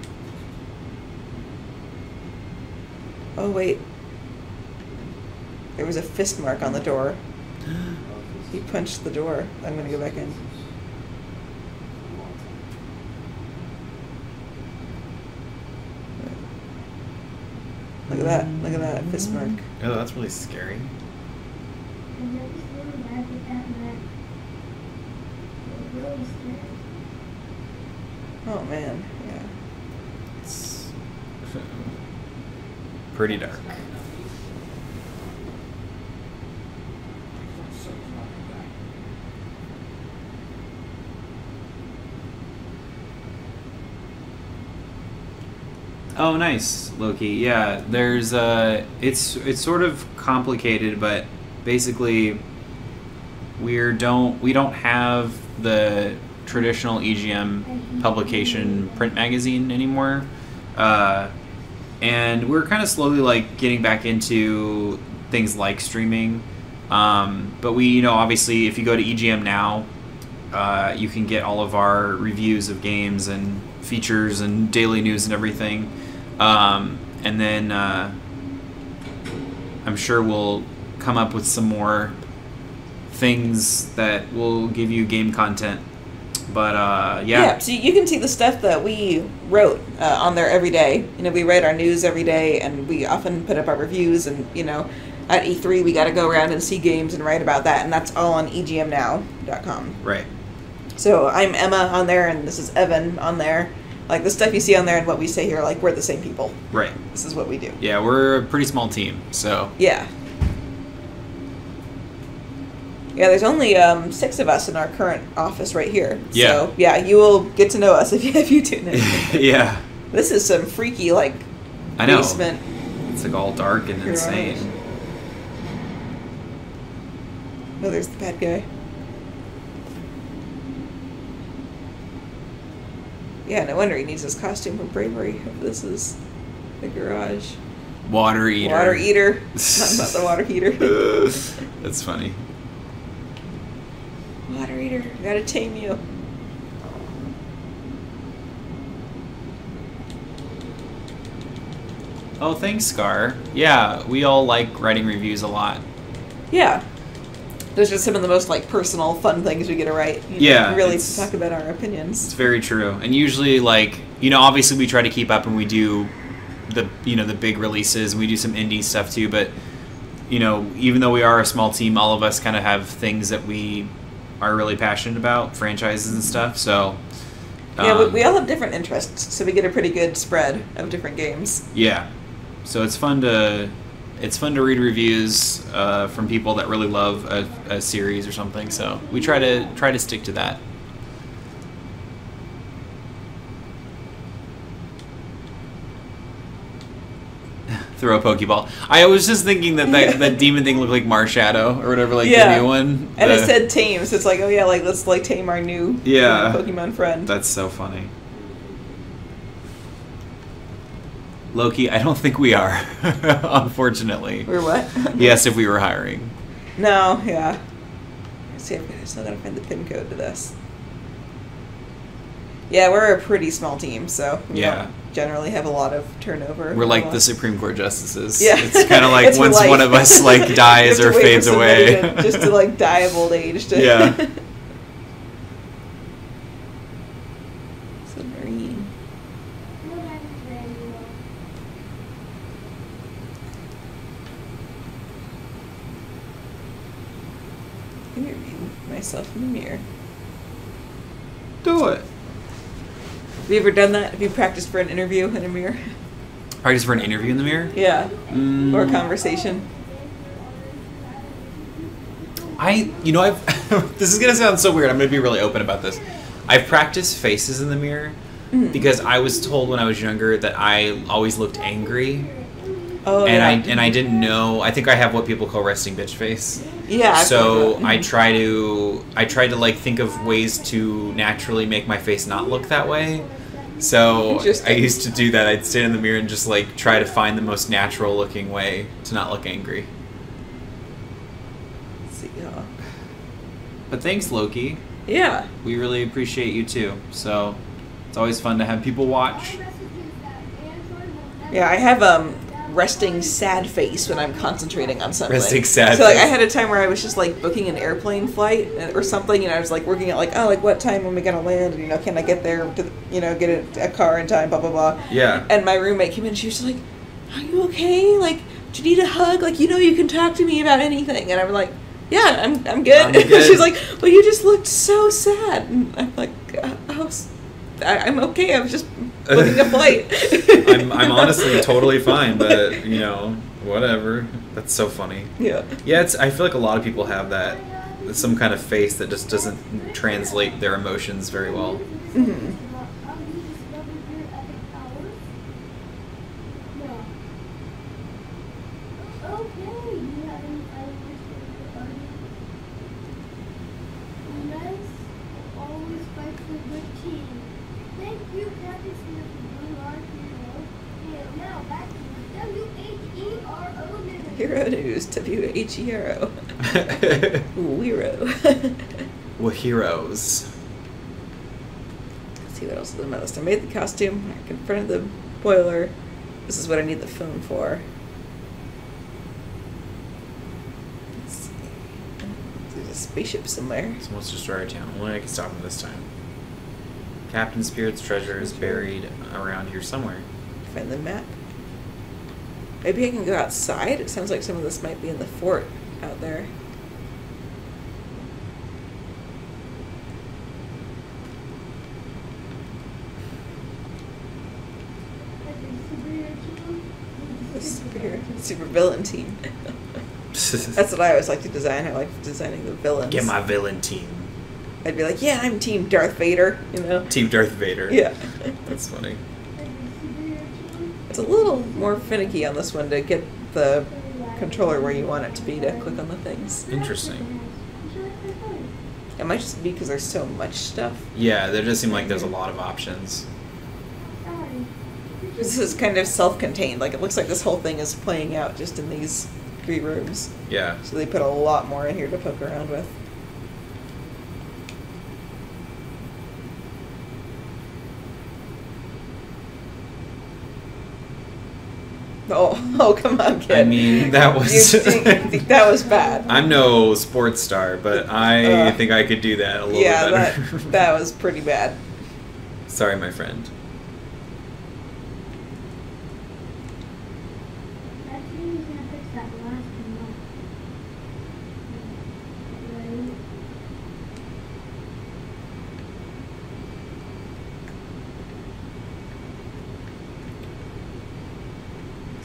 [SPEAKER 1] Oh, wait. There was a fist mark on the door. He punched the door. I'm going to go back in. Look at that. Look at that fist mark.
[SPEAKER 2] Oh, that's really scary.
[SPEAKER 3] I never seen a lad with that mark. It was really scary.
[SPEAKER 1] Oh, man. Yeah.
[SPEAKER 2] It's pretty dark. Oh, nice, Loki. Yeah, there's it's sort of complicated, but basically we don't have the traditional EGM publication print magazine anymore, and we're kind of slowly like getting back into things like streaming. But we, obviously, if you go to EGM now, you can get all of our reviews of games and features and daily news and everything. And then I'm sure we'll come up with some more things that will give you game content. But
[SPEAKER 1] Yeah, so you can see the stuff that we wrote on there every day. We write our news every day, and we often put up our reviews. And at E3 we got to go around and see games and write about that, and that's all on EGMnow.com.
[SPEAKER 2] Right.
[SPEAKER 1] So I'm Emma on there, and this is Evan on there. Like, the stuff you see on there and what we say here, like, we're the same people.
[SPEAKER 2] Right.
[SPEAKER 1] This is what we do.
[SPEAKER 2] Yeah, we're a pretty small team, so.
[SPEAKER 1] Yeah. Yeah, there's only 6 of us in our current office right here.
[SPEAKER 2] Yeah.
[SPEAKER 1] So, yeah, you will get to know us if you tune in.
[SPEAKER 2] Yeah.
[SPEAKER 1] This is some freaky, like,
[SPEAKER 2] I know.
[SPEAKER 1] basement.
[SPEAKER 2] It's like all dark and insane.
[SPEAKER 1] Oh, there's the bad guy. Yeah, no wonder he needs his costume for bravery. If this is the garage.
[SPEAKER 2] Water eater.
[SPEAKER 1] Water eater. Not the water heater.
[SPEAKER 2] That's funny.
[SPEAKER 1] Water eater. Gotta tame you.
[SPEAKER 2] Oh, thanks, Scar. Yeah, we all like writing reviews a lot.
[SPEAKER 1] Yeah. Those are some of the most, like, personal, fun things we get to write.
[SPEAKER 2] Yeah,
[SPEAKER 1] Really
[SPEAKER 2] it's-
[SPEAKER 1] to talk about our opinions.
[SPEAKER 2] It's very true. And usually, like, obviously we try to keep up and we do the big releases and we do some indie stuff too, but, even though we are a small team, all of us kind of have things that we are really passionate about, franchises and stuff, so...
[SPEAKER 1] Yeah, we all have different interests, so we get a pretty good spread of different games.
[SPEAKER 2] Yeah. So it's fun to read reviews from people that really love a series or something. So we try to stick to that. Throw a Pokeball. I was just thinking that demon thing looked like Marshadow or whatever, like
[SPEAKER 1] Yeah.
[SPEAKER 2] the new one.
[SPEAKER 1] And it said tame, so it's like, oh yeah, like, let's, like, tame our new Pokemon friend.
[SPEAKER 2] That's so funny. Loki, I don't think we are, unfortunately.
[SPEAKER 1] We're what?
[SPEAKER 2] Yes, if we were hiring.
[SPEAKER 1] No, yeah. See, I'm still gotta find the pin code to this. Yeah, we're a pretty small team, so we don't generally have a lot of turnover.
[SPEAKER 2] We're like the Supreme Court justices.
[SPEAKER 1] Yeah.
[SPEAKER 2] It's kind of like
[SPEAKER 1] It's
[SPEAKER 2] once
[SPEAKER 1] life.
[SPEAKER 2] one of us like dies
[SPEAKER 1] You
[SPEAKER 2] or
[SPEAKER 1] have to wait
[SPEAKER 2] fades
[SPEAKER 1] for somebody
[SPEAKER 2] away.
[SPEAKER 1] just to, like, die of old age.
[SPEAKER 2] Yeah.
[SPEAKER 1] Submarine.
[SPEAKER 3] No, that's very well.
[SPEAKER 1] Interview myself in the mirror.
[SPEAKER 2] Do it.
[SPEAKER 1] Have you ever done that? Have you practiced for an interview in a mirror?
[SPEAKER 2] Practice for an interview in the mirror?
[SPEAKER 1] Yeah.
[SPEAKER 2] Mm.
[SPEAKER 1] Or a conversation.
[SPEAKER 2] I've this is gonna sound so weird. I'm gonna be really open about this. I've practiced faces in the mirror because I was told when I was younger that I always looked angry.
[SPEAKER 1] Oh,
[SPEAKER 2] and
[SPEAKER 1] yeah.
[SPEAKER 2] I didn't know. I think I have what people call resting bitch face.
[SPEAKER 1] Yeah. I've
[SPEAKER 2] So
[SPEAKER 1] heard that.
[SPEAKER 2] I tried to like think of ways to naturally make my face not look that way. So
[SPEAKER 1] Interesting.
[SPEAKER 2] I used to do that. I'd stand in the mirror and just like try to find the most natural looking way to not look angry.
[SPEAKER 1] Let's see, oh.
[SPEAKER 2] But thanks, Loki.
[SPEAKER 1] Yeah.
[SPEAKER 2] We really appreciate you too. So it's always fun to have people watch.
[SPEAKER 1] Yeah, I have resting sad face when I'm concentrating on something.
[SPEAKER 2] Resting sad
[SPEAKER 1] So like I
[SPEAKER 2] face.
[SPEAKER 1] had a time where I was just like booking an airplane flight or something, and I was like working out like, oh, like what time am I gonna land? And, can I get there to get a car in time? Blah blah blah.
[SPEAKER 2] Yeah.
[SPEAKER 1] And my roommate came in and she was like, "Are you okay? Like, do you need a hug? Like, you can talk to me about anything." And I'm like, "Yeah, I'm good."
[SPEAKER 2] I'm good.
[SPEAKER 1] She's like, "Well, you just looked so sad." And I'm like, I'm okay. I was just booking a flight.
[SPEAKER 2] I'm honestly totally fine, but whatever. That's so funny.
[SPEAKER 1] Yeah.
[SPEAKER 2] Yeah, I feel like a lot of people have that, some kind of face that just doesn't translate their emotions very well.
[SPEAKER 1] Mm-hmm. Hero news, WHERO. Weiro.
[SPEAKER 2] We're heroes.
[SPEAKER 1] Let's see what else is on my list. I made the costume. I confronted the boiler. This is what I need the phone for. Let's see. There's a spaceship somewhere.
[SPEAKER 2] Someone's destroyed our town. Only I can stop them this time. Captain Spirit's treasure is buried around here somewhere.
[SPEAKER 1] Find the map. Maybe I can go outside. It sounds like some of this might be in the fort out there. The super villain team. That's what I always like to design. I like designing the villains.
[SPEAKER 2] Get my villain team.
[SPEAKER 1] I'd be like, yeah, I'm Team Darth Vader,
[SPEAKER 2] Team Darth Vader.
[SPEAKER 1] Yeah.
[SPEAKER 2] That's funny.
[SPEAKER 1] It's a little more finicky on this one to get the controller where you want it to be to click on the things.
[SPEAKER 2] Interesting.
[SPEAKER 1] It might just be because there's so much stuff.
[SPEAKER 2] Yeah, there does seem like there's a lot of options.
[SPEAKER 1] This is kind of self-contained. Like, it looks like this whole thing is playing out just in these 3 rooms.
[SPEAKER 2] Yeah.
[SPEAKER 1] So they put a lot more in here to poke around with. Oh, come on, kid.
[SPEAKER 2] I mean, that was...
[SPEAKER 1] that was bad.
[SPEAKER 2] I'm no sports star, but I think I could do that a little bit better.
[SPEAKER 1] Yeah, that was pretty bad.
[SPEAKER 2] Sorry, my friend.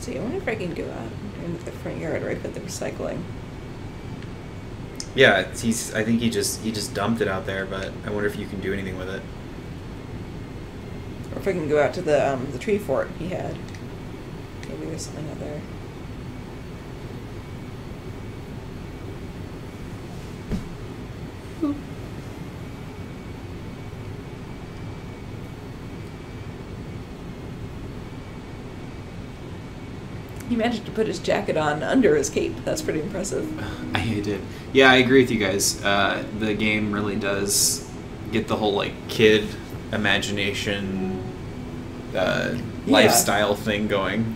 [SPEAKER 1] See, I wonder if I can go out into the front yard where I put the recycling.
[SPEAKER 2] Yeah, I think he just dumped it out there, but I wonder if you can do anything with it.
[SPEAKER 1] Or if I can go out to the tree fort he had. Maybe there's something out there. He managed to put his jacket on under his cape. That's pretty impressive.
[SPEAKER 2] I did. Yeah, I agree with you guys. The game really does get the whole kid imagination lifestyle thing going.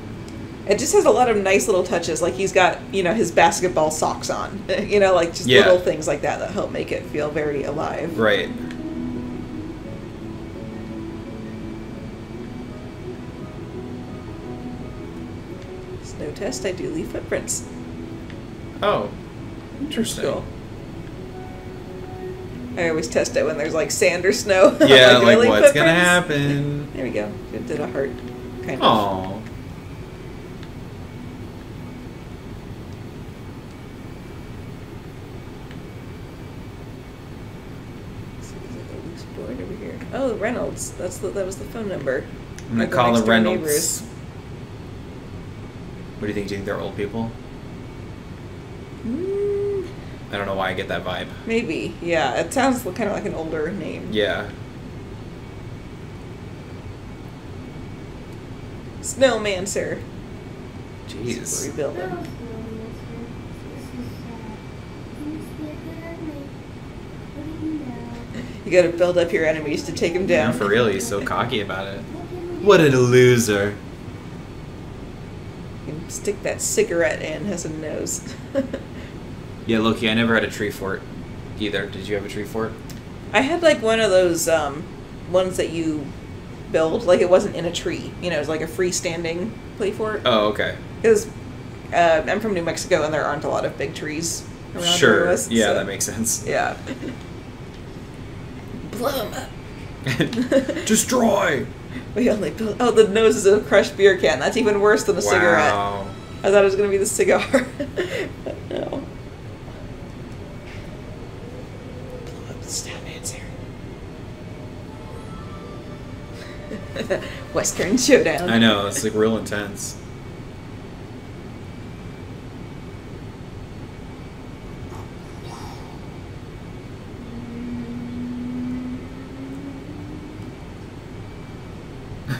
[SPEAKER 1] It just has a lot of nice little touches. Like he's got, his basketball socks on. Just little things like that help make it feel very alive.
[SPEAKER 2] Right.
[SPEAKER 1] Snow test, I do leave footprints.
[SPEAKER 2] Oh, interesting.
[SPEAKER 1] Cool. I always test it when there's sand or snow.
[SPEAKER 2] Yeah,
[SPEAKER 1] do I leave
[SPEAKER 2] what's gonna
[SPEAKER 1] footprints?
[SPEAKER 2] happen?
[SPEAKER 1] There we go. It did a heart, kind of.
[SPEAKER 2] Aww.
[SPEAKER 1] Board over here. Oh, Reynolds. That was the phone number.
[SPEAKER 2] I'm gonna
[SPEAKER 1] Of the
[SPEAKER 2] call the
[SPEAKER 1] next door
[SPEAKER 2] Reynolds.
[SPEAKER 1] neighbors.
[SPEAKER 2] What do you think? Do you think they're old people? I don't know why I get that vibe.
[SPEAKER 1] Maybe. Yeah. It sounds kind of like an older name.
[SPEAKER 2] Yeah.
[SPEAKER 1] Snowmancer.
[SPEAKER 2] Jeez.
[SPEAKER 1] Rebuild them. You gotta build up your enemies to take them
[SPEAKER 2] Yeah,
[SPEAKER 1] down.
[SPEAKER 2] for real, he's so cocky about it. What a loser.
[SPEAKER 1] You can stick that cigarette in, has a nose.
[SPEAKER 2] Yeah, Loki, I never had a tree fort either. Did you have a tree fort?
[SPEAKER 1] I had like one of those ones that you build, like it wasn't in a tree. You know, it was like a freestanding play fort.
[SPEAKER 2] Oh, okay.
[SPEAKER 1] Because I'm from New Mexico and there aren't a lot of big trees around
[SPEAKER 2] Sure.
[SPEAKER 1] us,
[SPEAKER 2] Yeah,
[SPEAKER 1] so-
[SPEAKER 2] that makes sense.
[SPEAKER 1] Yeah. Blow 'em up.
[SPEAKER 2] Destroy!
[SPEAKER 1] We only built. Oh, the nose is a crushed beer can. That's even worse than a cigarette.
[SPEAKER 2] Wow.
[SPEAKER 1] I thought it was gonna be the cigar, but no. Blow up the stab answer. Western showdown.
[SPEAKER 2] I know, it's like real intense.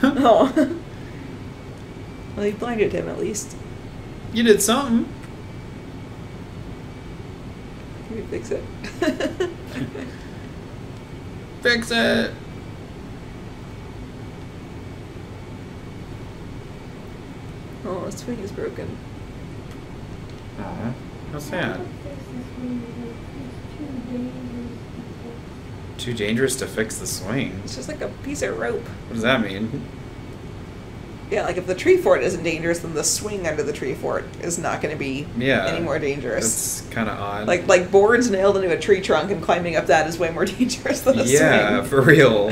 [SPEAKER 1] Oh. Well, you blinded him at least.
[SPEAKER 2] You did something.
[SPEAKER 1] Can we fix it?
[SPEAKER 2] Fix it.
[SPEAKER 1] Oh, his swing is broken.
[SPEAKER 2] Aw, how sad. Too dangerous to fix the swing.
[SPEAKER 1] It's just like a piece of rope.
[SPEAKER 2] What does that mean?
[SPEAKER 1] Yeah, like if the tree fort isn't dangerous, then the swing under the tree fort is not going to be
[SPEAKER 2] Yeah.
[SPEAKER 1] any more dangerous.
[SPEAKER 2] That's kind of odd.
[SPEAKER 1] Like boards nailed into a tree trunk and climbing up that is way more dangerous than a
[SPEAKER 2] yeah,
[SPEAKER 1] swing.
[SPEAKER 2] for real.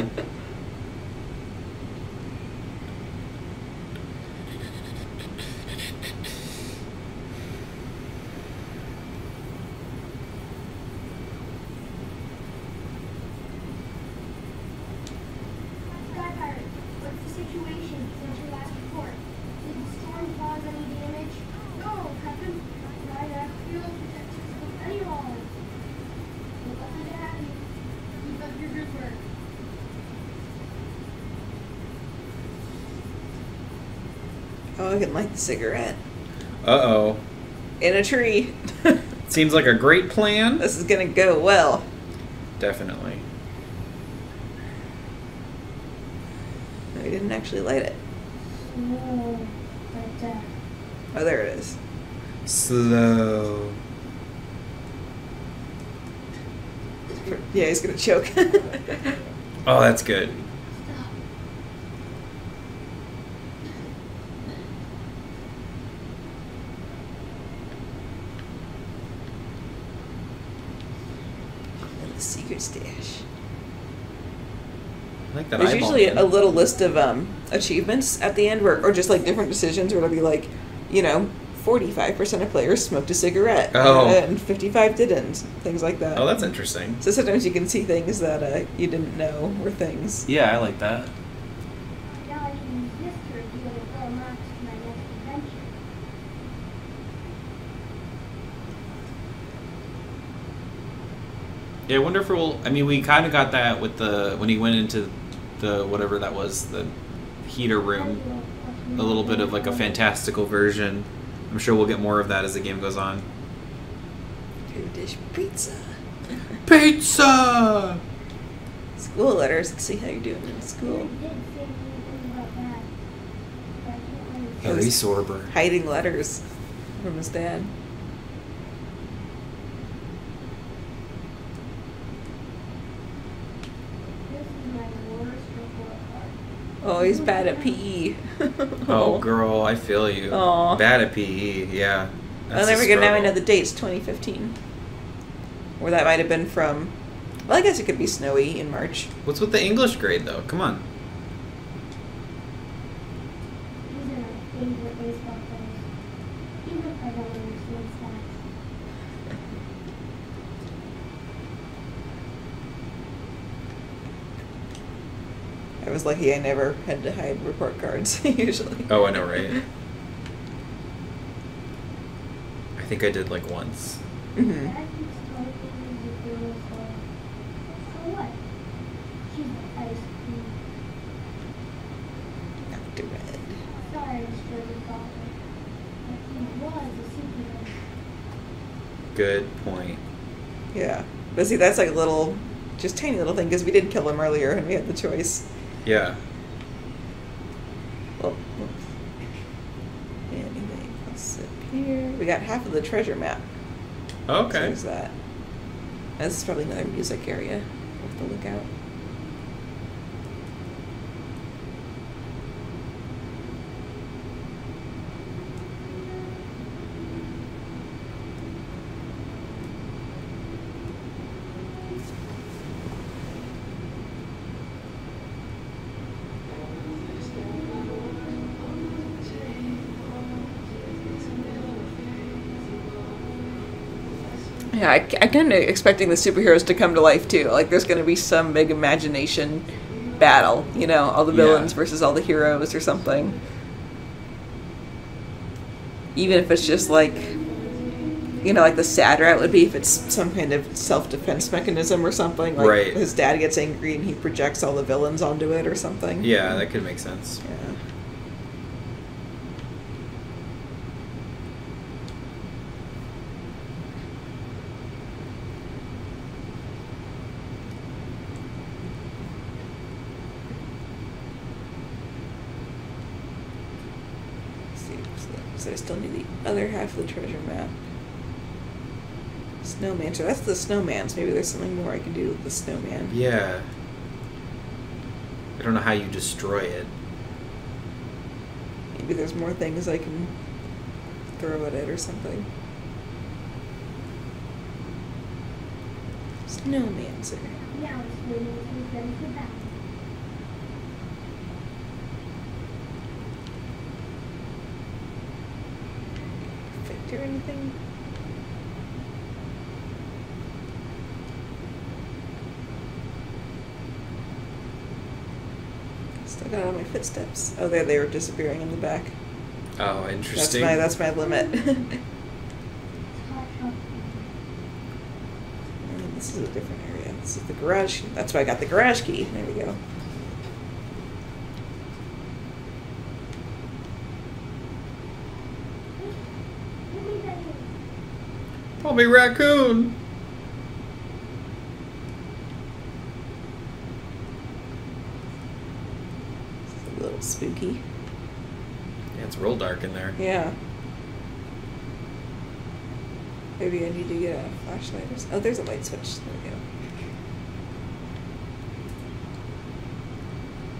[SPEAKER 4] Sky Pirate, what's the situation since your last report? Did the storm cause any damage? No, Captain. My field protects us from anyone. We're lucky to have you. Keep up your good work.
[SPEAKER 1] Oh, I can light the cigarette.
[SPEAKER 2] Uh-oh.
[SPEAKER 1] In a tree.
[SPEAKER 2] Seems like a great plan.
[SPEAKER 1] This is going to go well.
[SPEAKER 2] Definitely.
[SPEAKER 1] No, he didn't actually light it.
[SPEAKER 4] No, but
[SPEAKER 1] Oh, there it is.
[SPEAKER 2] Slow.
[SPEAKER 1] Yeah, he's going to choke.
[SPEAKER 2] Oh, that's good.
[SPEAKER 4] stop.
[SPEAKER 1] And the secret stash.
[SPEAKER 2] I like that
[SPEAKER 1] There's
[SPEAKER 2] eyeball
[SPEAKER 1] usually
[SPEAKER 2] thing.
[SPEAKER 1] a little list of achievements at the end, or just like different decisions, where it'll be like, 45% of players smoked a cigarette,
[SPEAKER 2] Oh.
[SPEAKER 1] and 55 didn't, things like that.
[SPEAKER 2] Oh, that's interesting.
[SPEAKER 1] So sometimes you can see things that you didn't know were things.
[SPEAKER 2] Yeah, I like that.
[SPEAKER 4] Now I can use this to reveal the full marks for my next adventure.
[SPEAKER 2] Yeah, I wonder if we'll. I mean, we kind of got that with when he went into the whatever that was, the heater room. A little bit of like a fantastical version. I'm sure we'll get more of that as the game goes on.
[SPEAKER 1] 2-dish pizza.
[SPEAKER 2] Pizza.
[SPEAKER 1] School letters. Let's see how you're doing in school.
[SPEAKER 4] It did say anything about that. But I can't really see.
[SPEAKER 2] Harry Sorber.
[SPEAKER 1] Hiding letters from his dad.
[SPEAKER 4] This is my worst report card.
[SPEAKER 1] Oh, he's bad at PE.
[SPEAKER 2] Oh, girl, I feel you.
[SPEAKER 1] Aw.
[SPEAKER 2] Bad at PE. Yeah.
[SPEAKER 1] Well,
[SPEAKER 2] That's
[SPEAKER 1] there
[SPEAKER 2] a
[SPEAKER 1] we go. Now we
[SPEAKER 2] struggle.
[SPEAKER 1] know the dates, 2015. Or that might have been from. Well, I guess it could be snowy in March.
[SPEAKER 2] What's with the English grade though? Come on.
[SPEAKER 4] These are my favorite baseball players. Even if I don't understand stats.
[SPEAKER 1] I was lucky I never had to hide report cards, usually.
[SPEAKER 2] Oh, I know, right? I think I did like once.
[SPEAKER 1] Hmm.
[SPEAKER 4] Dad keeps telling me the girls are. So what? She's the ice queen.
[SPEAKER 1] Dr. Red.
[SPEAKER 4] Sorry, Mr. Father. But he was a superhero.
[SPEAKER 2] Good point.
[SPEAKER 1] Yeah. But see, that's like a little just tiny little thing, because we did kill him earlier and we had the choice.
[SPEAKER 2] Yeah.
[SPEAKER 1] Well, anything else up here? We got half of the treasure map. So
[SPEAKER 2] Okay.
[SPEAKER 1] there's that. This is probably another music area. We'll have to look out. Yeah, I'm kind of expecting the superheroes to come to life too. Like, there's going to be some big imagination battle, you know, all the villains
[SPEAKER 2] Yeah.
[SPEAKER 1] versus all the heroes or something. Even if it's just like, you know, like the sad route would be if it's some kind of self-defense mechanism or something. Like
[SPEAKER 2] Right.
[SPEAKER 1] his dad gets angry and he projects all the villains onto it or something.
[SPEAKER 2] Yeah, that could make sense.
[SPEAKER 1] Yeah. Let's see, so I still need the other half of the treasure map. Snowman. So that's the snowman. So maybe there's something more I can do with the snowman.
[SPEAKER 2] Yeah. I don't know how you destroy it.
[SPEAKER 1] Maybe there's more things I can throw at it or something. Snowmancer.
[SPEAKER 4] Now it's ready for battle.
[SPEAKER 1] Perfect or anything? Still got all my footsteps. Oh, there they were disappearing in the back.
[SPEAKER 2] Oh,
[SPEAKER 1] That's
[SPEAKER 2] interesting.
[SPEAKER 1] my limit.
[SPEAKER 4] Hot chocolate.
[SPEAKER 1] And this is a different area. This is the garage. That's why I got the garage key. There we go.
[SPEAKER 4] Give me that thing.
[SPEAKER 2] Probably raccoon.
[SPEAKER 1] It's a little spooky.
[SPEAKER 2] Yeah, it's real dark in there.
[SPEAKER 1] Yeah. Maybe I need to get a flashlight or something. Oh, there's a light switch. There we go.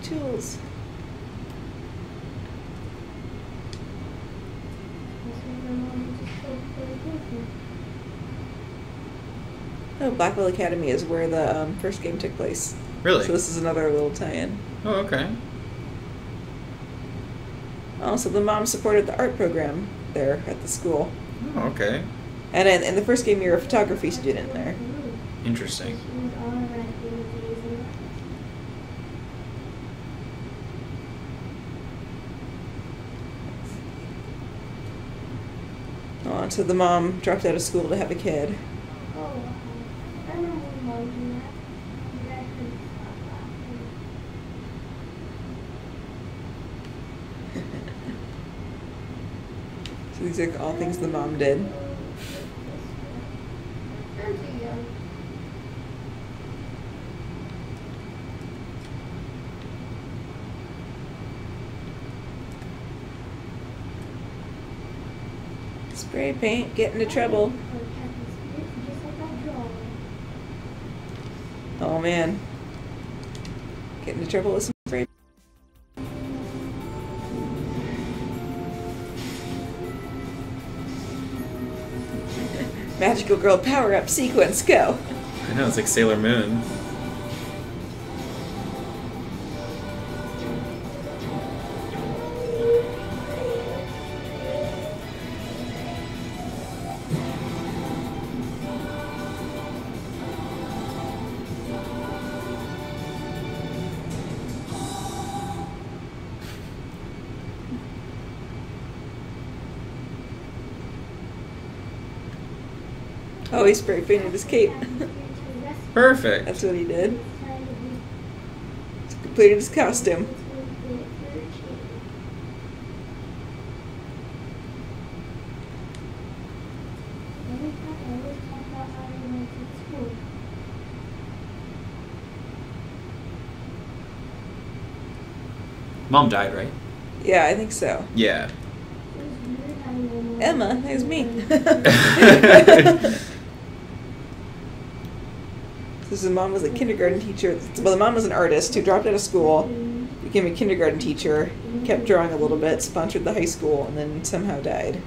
[SPEAKER 1] Tools.
[SPEAKER 4] This is my mom just spoke for the person.
[SPEAKER 1] Oh, Blackwell Academy is where the first game took place.
[SPEAKER 2] Really?
[SPEAKER 1] So this is another little tie-in.
[SPEAKER 2] Oh, okay.
[SPEAKER 1] Also, the mom supported the art program there at the school.
[SPEAKER 2] Oh, okay.
[SPEAKER 1] And in the first game, you're a photography student there.
[SPEAKER 2] Interesting.
[SPEAKER 4] She was all around amazing.
[SPEAKER 1] Oh, so the mom dropped out of school to have a kid.
[SPEAKER 4] Oh, I remember when Mom did that. Your dad couldn't stop laughing.
[SPEAKER 1] So these are all things the mom did.
[SPEAKER 4] I'm too young.
[SPEAKER 1] Spray paint, get into trouble.
[SPEAKER 4] Or Captain Spirit, just like that drawing.
[SPEAKER 1] Oh man. Get into trouble with some spray. Magical girl power up sequence, go.
[SPEAKER 2] I know, it's like Sailor Moon.
[SPEAKER 1] Oh, he spray painted his cape.
[SPEAKER 2] Perfect.
[SPEAKER 1] That's what he did. Completed his costume.
[SPEAKER 2] Mom died, right?
[SPEAKER 1] Yeah, I think so.
[SPEAKER 2] Yeah.
[SPEAKER 4] It was weird having one more.
[SPEAKER 1] Emma, there's me. His mom was a kindergarten teacher. Well, the mom was an artist who dropped out of school, became a kindergarten teacher, kept drawing a little bit, sponsored the high school, and then somehow died.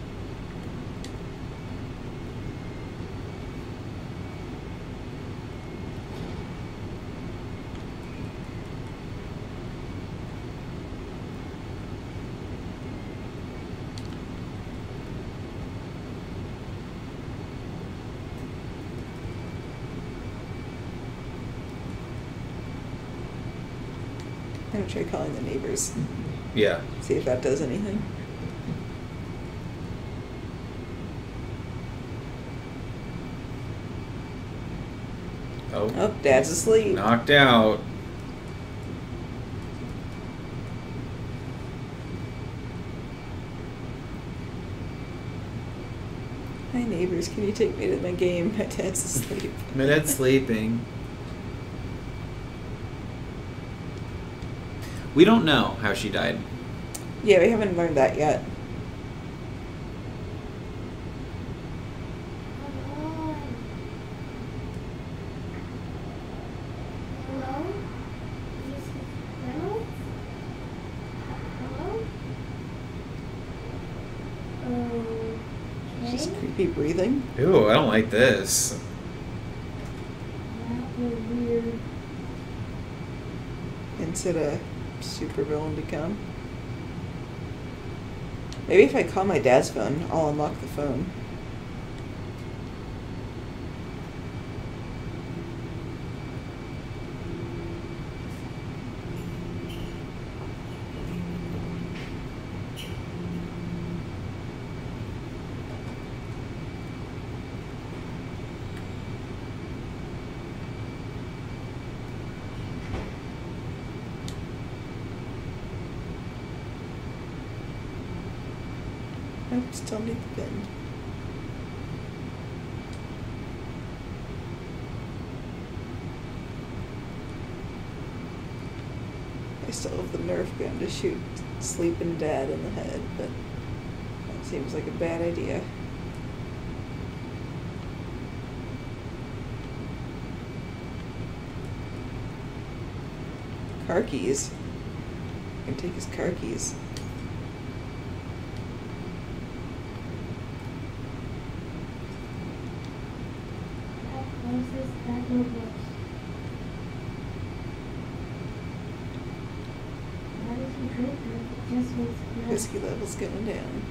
[SPEAKER 1] I'm gonna try calling the neighbors,
[SPEAKER 2] Yeah.
[SPEAKER 1] see if that does anything.
[SPEAKER 2] Oh.
[SPEAKER 1] Oh, Dad's asleep.
[SPEAKER 2] Knocked out.
[SPEAKER 1] Hi neighbors, can you take me to my game? My dad's asleep.
[SPEAKER 2] My dad's sleeping. We don't know how she died.
[SPEAKER 1] Yeah, we haven't learned that yet.
[SPEAKER 4] Come on. Hello? Is this Reynolds? Hello?
[SPEAKER 1] Just
[SPEAKER 4] Okay.
[SPEAKER 1] creepy breathing.
[SPEAKER 2] Ooh, I don't like this.
[SPEAKER 4] That was weird.
[SPEAKER 1] Instead of supervillain to come. Maybe if I call my dad's phone, I'll unlock the phone. Nope, still need the pin. I still have the Nerf gun to shoot sleeping Dad in the head, but that seems like a bad idea. Car keys. I can take his car keys.
[SPEAKER 4] How close is that notebook? Why does he drink it? It just makes it nuts.
[SPEAKER 1] Whiskey levels going down.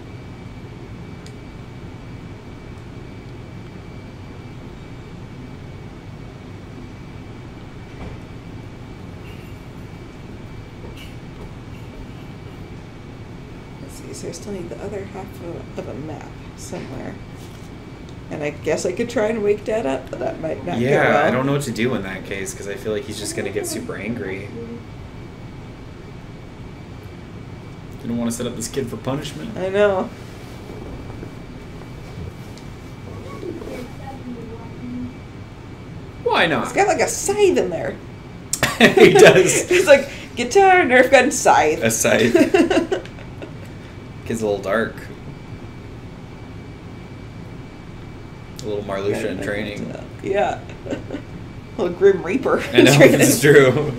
[SPEAKER 1] Let's see, so I still need the other half of a map somewhere. And I guess I could try and wake Dad up, but that might not go
[SPEAKER 2] Yeah,
[SPEAKER 1] well.
[SPEAKER 2] I don't know what to do in that case because I feel like he's just gonna get super angry. Didn't want to set up this kid for punishment.
[SPEAKER 1] I know.
[SPEAKER 2] Why
[SPEAKER 1] He's
[SPEAKER 2] not?
[SPEAKER 1] got like a scythe in there.
[SPEAKER 2] He does.
[SPEAKER 1] It's like guitar, Nerf gun, scythe.
[SPEAKER 2] A scythe. Kid's a little dark. A little Marluxia in training.
[SPEAKER 1] Yeah. Little Grim Reaper.
[SPEAKER 2] I know,
[SPEAKER 1] Training.
[SPEAKER 2] it's true.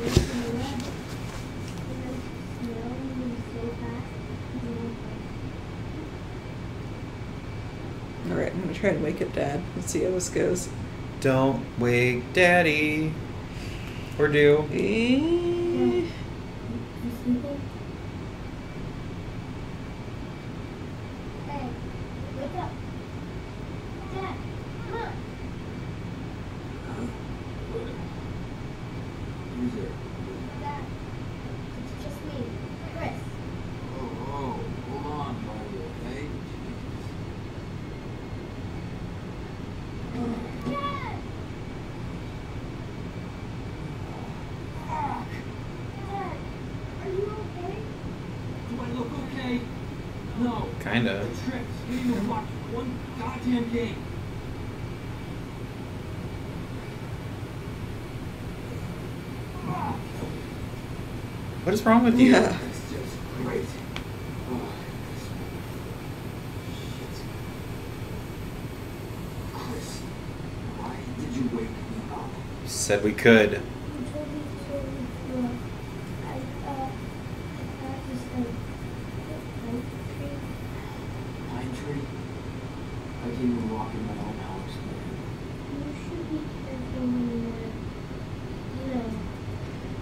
[SPEAKER 1] Alright, I'm gonna try and wake up Dad. Let's see how this goes.
[SPEAKER 2] Don't wake Daddy. Or do.
[SPEAKER 1] Eh,
[SPEAKER 4] Hey, wake up. Dad, come on.
[SPEAKER 5] Who's there?
[SPEAKER 4] Dad, it's just me, Chris.
[SPEAKER 5] Oh, hold on, buddy, okay?
[SPEAKER 4] Dad! Dad, are you okay?
[SPEAKER 5] Do I look okay? No.
[SPEAKER 2] Kinda.
[SPEAKER 5] Tricks. We need to watch one goddamn game.
[SPEAKER 2] What is wrong with you?
[SPEAKER 1] Yeah.
[SPEAKER 5] It's just
[SPEAKER 7] Said we could.
[SPEAKER 4] You told me to look. I practiced the tree.
[SPEAKER 5] Pine tree? I can't even walk in my own house, man.
[SPEAKER 4] You should be careful when you're,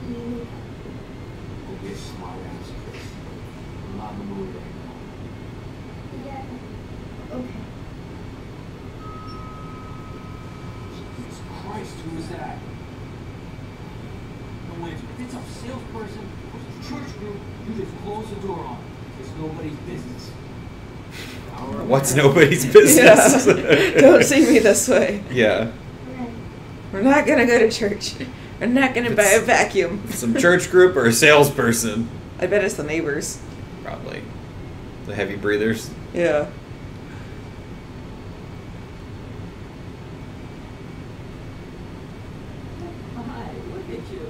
[SPEAKER 4] you
[SPEAKER 5] Don't be a smart ass, Chris. I'm not in the mood right now.
[SPEAKER 4] yeah. Okay.
[SPEAKER 5] Jesus Christ, who was that? No, wait, if it's a salesperson or a church group, you just close the door on it. It's nobody's business.
[SPEAKER 7] What's nobody's business?
[SPEAKER 1] Yeah. Don't see me this way.
[SPEAKER 7] Yeah.
[SPEAKER 4] Right.
[SPEAKER 1] We're not gonna go to church. We're not gonna buy a vacuum.
[SPEAKER 7] Some church group or a salesperson?
[SPEAKER 1] I bet it's the neighbors.
[SPEAKER 7] Probably. The heavy breathers.
[SPEAKER 1] Yeah.
[SPEAKER 5] Hi, look at you.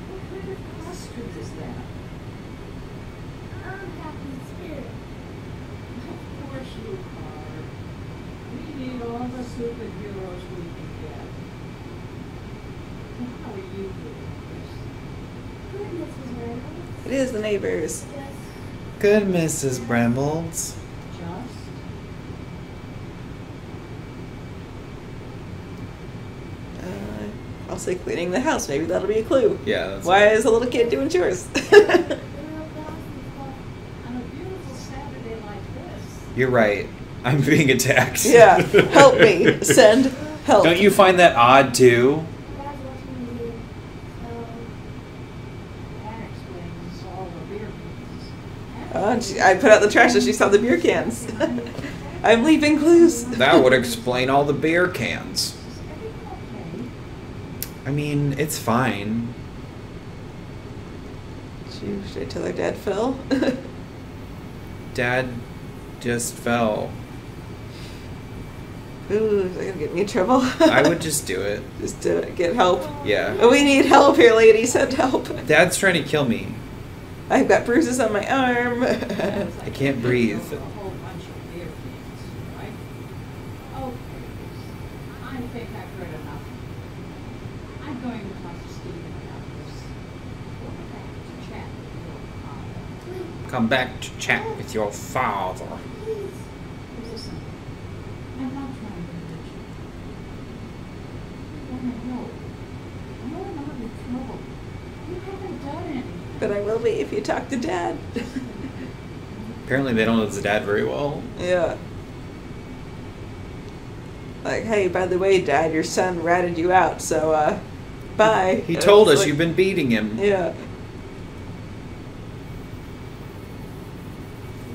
[SPEAKER 5] What kind of costume is that?
[SPEAKER 4] I'm happy spirit.
[SPEAKER 5] Of course you are. We need all the superheroes we can get. How are you doing, Chris?
[SPEAKER 4] Good, Mrs. Reynolds.
[SPEAKER 1] It is the neighbors.
[SPEAKER 4] Just
[SPEAKER 7] Good, Mrs. Brambles.
[SPEAKER 5] Just?
[SPEAKER 1] I'll say cleaning the house. Maybe that'll be a clue.
[SPEAKER 7] Yeah, that's
[SPEAKER 1] Why is a little kid doing chores?
[SPEAKER 5] On a beautiful Saturday like this.
[SPEAKER 7] You're right. I'm being attacked.
[SPEAKER 1] Yeah. Help me. Send help.
[SPEAKER 7] Don't you find that odd too?
[SPEAKER 4] Dad's watching the news.
[SPEAKER 5] That explains all the beer cans.
[SPEAKER 1] I put out the trash and she saw the beer cans. I'm leaving clues.
[SPEAKER 7] That would explain all the beer cans.
[SPEAKER 5] Is everything okay?
[SPEAKER 7] I mean, it's fine.
[SPEAKER 1] Should I tell her Dad fell?
[SPEAKER 7] Dad just fell.
[SPEAKER 1] Ooh, is that gonna get me in trouble?
[SPEAKER 7] I would just do it.
[SPEAKER 1] Just do it. Get help.
[SPEAKER 7] Yeah.
[SPEAKER 1] Oh, we need help here, lady. Send help.
[SPEAKER 7] Dad's trying to kill me.
[SPEAKER 1] I've got bruises on my arm.
[SPEAKER 7] I can't breathe.
[SPEAKER 5] A whole bunch of beer cans, right? Okay. I think I've heard enough. I'm going to talk to Stephen about this. We'll be back to chat with your father.
[SPEAKER 7] Come back to chat with your father.
[SPEAKER 5] Listen, I'm not trying to hurt you. I want to help. I know I'm not in trouble. You haven't done anything.
[SPEAKER 1] But I will be if you talk to Dad.
[SPEAKER 7] Apparently they don't know the dad very well.
[SPEAKER 1] Yeah. Like, hey, by the way, Dad, your son ratted you out, so, bye.
[SPEAKER 7] He told
[SPEAKER 1] It's
[SPEAKER 7] us
[SPEAKER 1] like-
[SPEAKER 7] you've been beating him.
[SPEAKER 1] Yeah.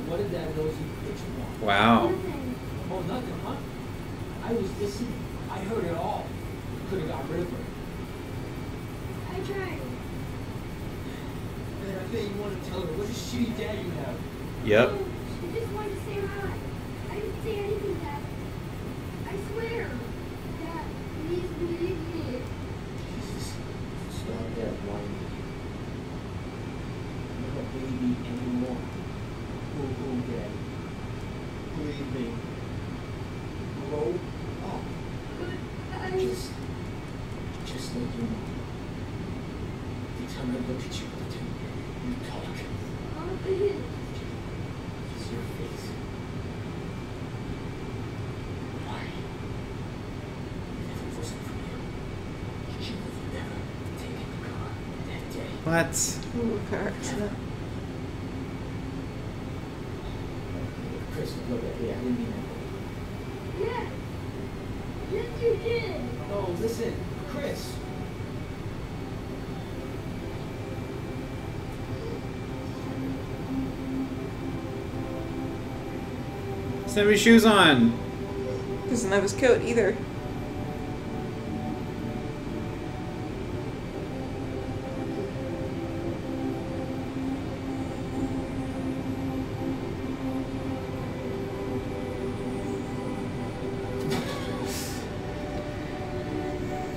[SPEAKER 5] What did that nosy bitch want?
[SPEAKER 7] Wow.
[SPEAKER 5] Oh, nothing, huh? I was listening. I heard it all. Could have got rid of her.
[SPEAKER 4] I tried.
[SPEAKER 5] Man, I bet you want to tell her what a shitty dad you have.
[SPEAKER 7] Yep.
[SPEAKER 4] She just wanted to say hi. I didn't say anything, Dad. I swear. Dad, please believe me.
[SPEAKER 5] Jesus. Stop that whining. I'm not a baby anymore. Go, Daddy. Believe me. Grow up.
[SPEAKER 4] But I...
[SPEAKER 5] Just let you know. Every time I look at you, you talk. It's your face. Why? If it wasn't for you, she would have never taken the car that day.
[SPEAKER 7] What?
[SPEAKER 1] Ooh, car accident.
[SPEAKER 5] Chris, look at me. I didn't mean that.
[SPEAKER 4] Yeah. Yes, you did.
[SPEAKER 5] No, listen, Chris.
[SPEAKER 7] Doesn't have any shoes on.
[SPEAKER 1] Doesn't have his coat either.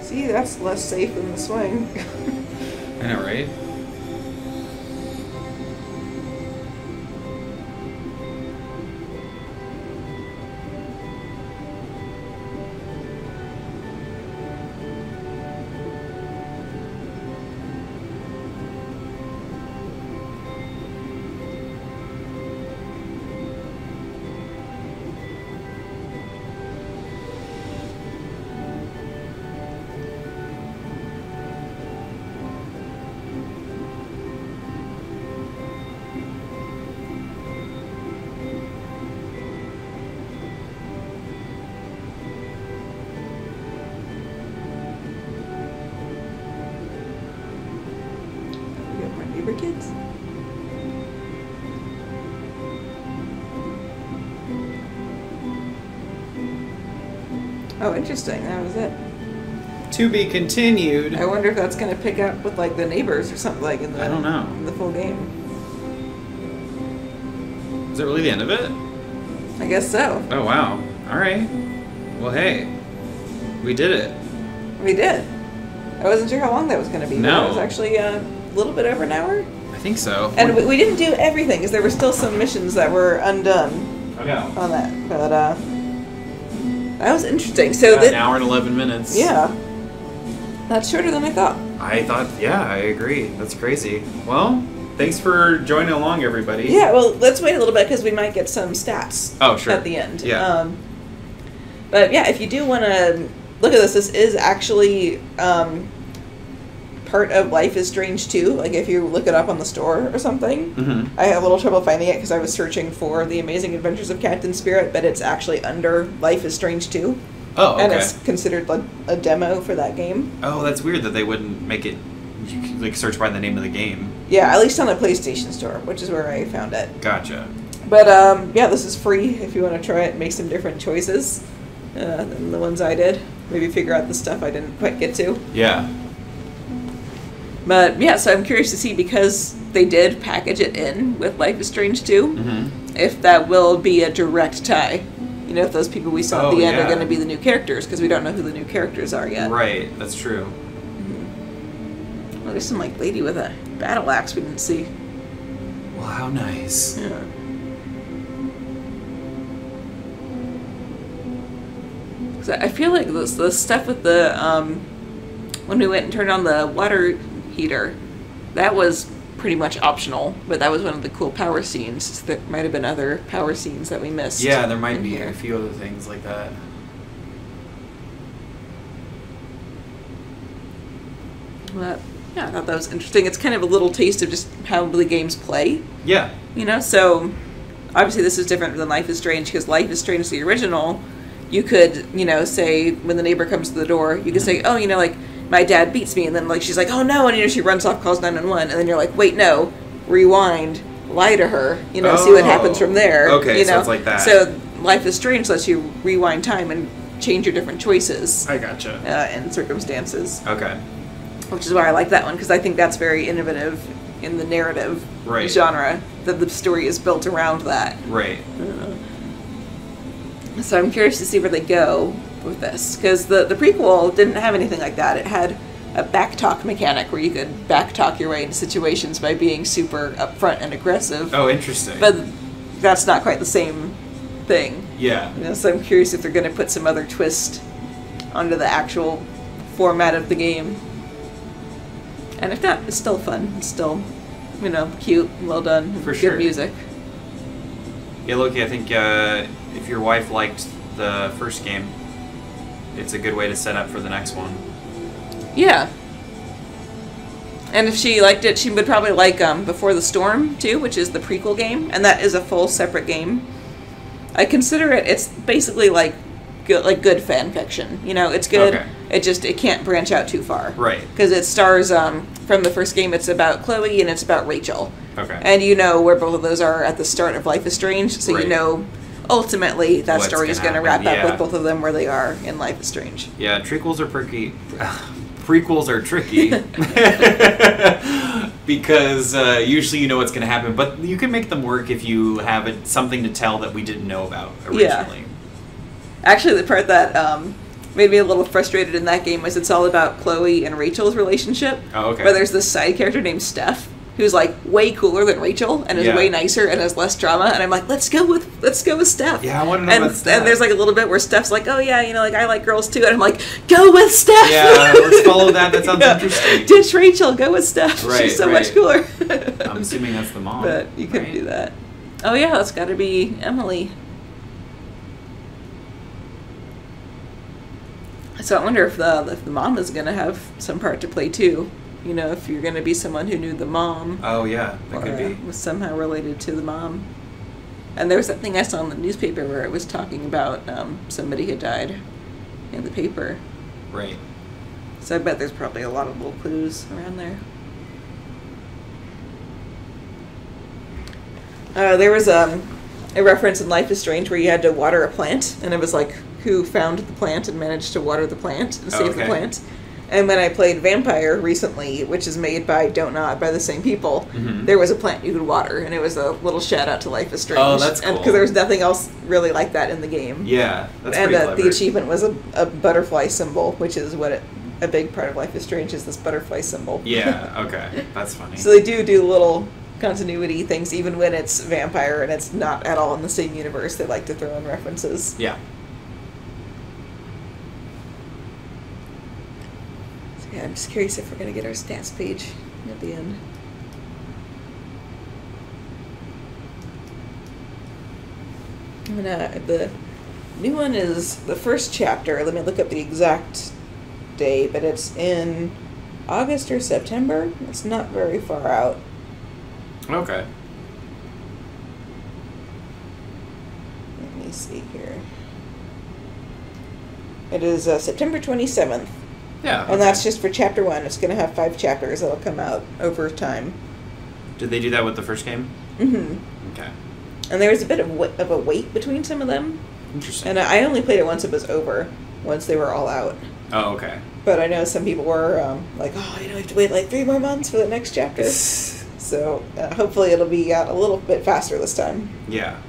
[SPEAKER 1] See, that's less safe than the swing.
[SPEAKER 7] I know, right?
[SPEAKER 1] Oh, interesting. That was it.
[SPEAKER 2] To be continued.
[SPEAKER 1] I wonder if that's going to pick up with like the neighbors or something like in the.
[SPEAKER 2] I don't know.
[SPEAKER 1] In the full game.
[SPEAKER 2] Is that really the end of it?
[SPEAKER 1] I guess so.
[SPEAKER 2] Oh wow. All right. Well, hey, we did it.
[SPEAKER 1] We did. I wasn't sure how long that was going to be.
[SPEAKER 2] No.
[SPEAKER 1] But it was actually a little bit over an hour.
[SPEAKER 2] I think so.
[SPEAKER 1] And we didn't do everything because there were still some missions that were undone
[SPEAKER 2] I know.
[SPEAKER 1] on that. But that was interesting. So
[SPEAKER 2] An hour and 11 minutes.
[SPEAKER 1] yeah, that's shorter than I thought.
[SPEAKER 2] I thought. Yeah, I agree. That's crazy. Well, thanks for joining along, everybody.
[SPEAKER 1] Yeah. Well, let's wait a little bit because we might get some stats.
[SPEAKER 2] Oh, sure.
[SPEAKER 1] At the end.
[SPEAKER 2] Yeah.
[SPEAKER 1] But yeah, if you do want to look at this is actually part of Life is Strange 2. Like if you look it up on the store or something.
[SPEAKER 2] Mm-hmm.
[SPEAKER 1] I had a little trouble finding it because I was searching for The Amazing Adventures of Captain Spirit, but it's actually under Life is Strange 2.
[SPEAKER 2] Oh, okay.
[SPEAKER 1] And it's considered like a demo for that game.
[SPEAKER 2] Oh, that's weird that they wouldn't make it. You could, like search by the name of the game.
[SPEAKER 1] Yeah, at least on the PlayStation Store, which is where I found it.
[SPEAKER 2] Gotcha.
[SPEAKER 1] But yeah, this is free if you want to try it and make some different choices than the ones I did. Maybe figure out the stuff I didn't quite get to.
[SPEAKER 2] Yeah.
[SPEAKER 1] But yeah, so I'm curious to see, because they did package it in with Life is Strange 2,
[SPEAKER 2] Mm-hmm.
[SPEAKER 1] if that will be a direct tie. You know, if those people we saw at the end are
[SPEAKER 2] yeah.
[SPEAKER 1] going to be the new characters, because we don't know who the new characters are yet.
[SPEAKER 2] Right. That's true.
[SPEAKER 1] Well, there's some like lady with a battle axe we didn't see.
[SPEAKER 2] Well, how nice.
[SPEAKER 1] Yeah. So I feel like the stuff with the when we went and turned on the water heater, that was pretty much optional, but that was one of the cool power scenes. There might have been other power scenes that we missed.
[SPEAKER 2] Yeah, there might
[SPEAKER 1] in
[SPEAKER 2] be
[SPEAKER 1] here.
[SPEAKER 2] a few other things like that.
[SPEAKER 1] But yeah, I thought that was interesting. It's kind of a little taste of just how the games play.
[SPEAKER 2] Yeah.
[SPEAKER 1] You know, so obviously this is different than Life is Strange, because Life is Strange, the original, you could, you know, say when the neighbor comes to the door, you could say, oh, you know, like, my dad beats me, and then like she's like, oh no, and you know, she runs off, calls 911, and then you're like, wait, no, rewind, lie to her, you know, see what happens from there.
[SPEAKER 2] Okay,
[SPEAKER 1] you know?
[SPEAKER 2] so it's like that.
[SPEAKER 1] So Life is Strange lets you rewind time and change your different choices
[SPEAKER 2] I gotcha.
[SPEAKER 1] and circumstances,
[SPEAKER 2] Okay.
[SPEAKER 1] which is why I like that one, because I think that's very innovative in the narrative
[SPEAKER 2] Right.
[SPEAKER 1] genre, that the story is built around that.
[SPEAKER 2] Right.
[SPEAKER 1] So I'm curious to see where they go with this, because the prequel didn't have anything like that. It had a backtalk mechanic where you could backtalk your way into situations by being super upfront and aggressive.
[SPEAKER 2] Oh, interesting.
[SPEAKER 1] But that's not quite the same thing.
[SPEAKER 2] yeah.
[SPEAKER 1] You know, so I'm curious if they're going to put some other twist onto the actual format of the game. And if not, it's still fun. It's still, you know, cute, well done,
[SPEAKER 2] For
[SPEAKER 1] good
[SPEAKER 2] sure.
[SPEAKER 1] music.
[SPEAKER 2] Yeah, Loki, I think if your wife liked the first game, it's a good way to set up for the next one.
[SPEAKER 1] Yeah. And if she liked it, she would probably like Before the Storm, too, which is the prequel game, and that is a full separate game. I consider it's basically like good fan fiction. You know, it's good.
[SPEAKER 2] Okay.
[SPEAKER 1] It can't branch out too far.
[SPEAKER 2] Right.
[SPEAKER 1] Because it stars, from the first game, it's about Chloe and it's about Rachel.
[SPEAKER 2] Okay.
[SPEAKER 1] And you know where both of those are at the start of Life is Strange, so
[SPEAKER 2] Right.
[SPEAKER 1] you know ultimately that
[SPEAKER 2] What's
[SPEAKER 1] story is
[SPEAKER 2] gonna
[SPEAKER 1] going to wrap
[SPEAKER 2] happen,
[SPEAKER 1] up
[SPEAKER 2] yeah.
[SPEAKER 1] with both of them where they are in Life is Strange.
[SPEAKER 2] Yeah, prequels are tricky. Prequels are tricky because usually you know what's going to happen, but you can make them work if you have something to tell that we didn't know about originally.
[SPEAKER 1] Actually, the part that made me a little frustrated in that game was it's all about Chloe and Rachel's relationship.
[SPEAKER 2] Oh, okay.
[SPEAKER 1] But there's this side character named Steph who's like way cooler than Rachel and is
[SPEAKER 2] Yeah.
[SPEAKER 1] way nicer and has less drama. And I'm like, let's go with Steph.
[SPEAKER 2] Yeah, I want to know
[SPEAKER 1] And,
[SPEAKER 2] about Steph.
[SPEAKER 1] and there's like a little bit where Steph's like, oh yeah, you know, like I like girls too. And I'm like, go with Steph.
[SPEAKER 2] Yeah, let's follow that. That sounds
[SPEAKER 1] Yeah.
[SPEAKER 2] interesting.
[SPEAKER 1] Ditch Rachel, go with Steph.
[SPEAKER 2] Right,
[SPEAKER 1] She's so
[SPEAKER 2] right.
[SPEAKER 1] much cooler.
[SPEAKER 2] I'm assuming that's the mom.
[SPEAKER 1] But you couldn't
[SPEAKER 2] right?
[SPEAKER 1] do that. Oh yeah, that's got to be Emily. So I wonder if the mom is going to have some part to play too. You know, if you're going to be someone who knew the mom.
[SPEAKER 2] Oh yeah, that
[SPEAKER 1] Or
[SPEAKER 2] could be.
[SPEAKER 1] was somehow related to the mom. And there was that thing I saw in the newspaper where it was talking about somebody had died in the paper.
[SPEAKER 2] Right.
[SPEAKER 1] So I bet there's probably a lot of little clues around there. There was a reference in Life is Strange where you had to water a plant, and it was like who found the plant and managed to water the plant and save the
[SPEAKER 2] okay.
[SPEAKER 1] plant. And when I played Vampire recently, which is made by Don't Nod, by the same people, there was a plant you could water, and it was a little shout out to Life is Strange.
[SPEAKER 2] Oh, that's cool.
[SPEAKER 1] Because there was nothing else really like that in the game.
[SPEAKER 2] Yeah, that's
[SPEAKER 1] And
[SPEAKER 2] pretty clever.
[SPEAKER 1] the achievement was a butterfly symbol, which is what a big part of Life is Strange is this butterfly symbol.
[SPEAKER 2] Yeah, okay. That's funny.
[SPEAKER 1] So they do little continuity things, even when it's Vampire and it's not at all in the same universe. They like to throw in references.
[SPEAKER 2] Yeah.
[SPEAKER 1] Yeah, I'm just curious if we're going to get our stats page at the end. And, the new one is the first chapter. Let me look up the exact day, but it's in August or September. It's not very far out.
[SPEAKER 2] Okay.
[SPEAKER 1] Let me see here. It is September 27th.
[SPEAKER 2] Yeah.
[SPEAKER 1] And that's just for chapter 1. It's going to have 5 chapters that'll come out over time.
[SPEAKER 2] Did they do that with the first game?
[SPEAKER 1] Mm-hmm.
[SPEAKER 2] Okay.
[SPEAKER 1] And there was a bit of a wait between some of them.
[SPEAKER 2] Interesting.
[SPEAKER 1] And I only played it once it was over, once they were all out.
[SPEAKER 2] Oh, okay.
[SPEAKER 1] But I know some people were like, oh, I have to wait like 3 more months for the next chapter. So hopefully it'll be out a little bit faster this time.
[SPEAKER 2] Yeah.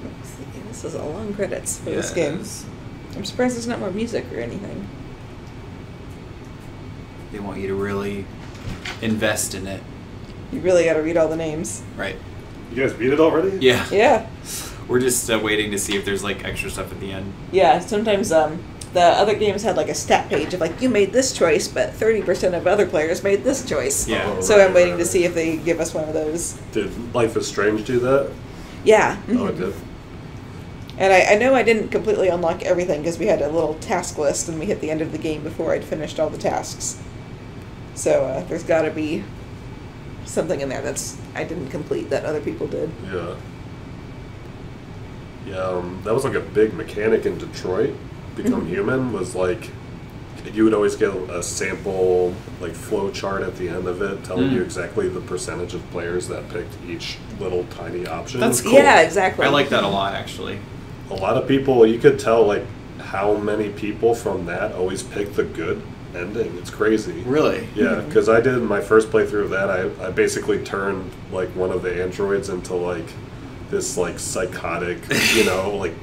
[SPEAKER 1] Let's see. This is a long credits for this
[SPEAKER 2] Yeah,
[SPEAKER 1] game.
[SPEAKER 2] it is.
[SPEAKER 1] I'm surprised there's not more music or anything.
[SPEAKER 2] They want you to really invest in it.
[SPEAKER 1] You really got to read all the names.
[SPEAKER 2] Right.
[SPEAKER 6] You guys beat it already?
[SPEAKER 2] Yeah.
[SPEAKER 1] Yeah.
[SPEAKER 2] We're just waiting to see if there's like extra stuff at the end.
[SPEAKER 1] Yeah, sometimes the other games had like a stat page of like, you made this choice, but 30% of other players made this choice.
[SPEAKER 2] Yeah.
[SPEAKER 6] Oh,
[SPEAKER 1] So
[SPEAKER 6] right,
[SPEAKER 1] I'm waiting
[SPEAKER 6] right,
[SPEAKER 1] to
[SPEAKER 6] right.
[SPEAKER 1] see if they give us one of those.
[SPEAKER 6] Did Life is Strange do that?
[SPEAKER 1] Yeah.
[SPEAKER 6] Oh, it
[SPEAKER 1] mhm.
[SPEAKER 6] did.
[SPEAKER 1] And I know I didn't completely unlock everything because we had a little task list and we hit the end of the game before I'd finished all the tasks. So there's got to be something in there that's I didn't complete that other people did.
[SPEAKER 6] Yeah. Yeah, that was like a big mechanic in Detroit. Become Human was like, you would always get a sample like flow chart at the end of it telling you exactly the percentage of players that picked each little tiny option.
[SPEAKER 2] That's cool.
[SPEAKER 1] Yeah, exactly.
[SPEAKER 2] I like that a lot, actually.
[SPEAKER 6] A lot of people, you could tell like how many people from that always pick the good ending. It's crazy.
[SPEAKER 2] Really?
[SPEAKER 6] Yeah, because I did my first playthrough of that. I basically turned like one of the androids into like this like psychotic, you know, like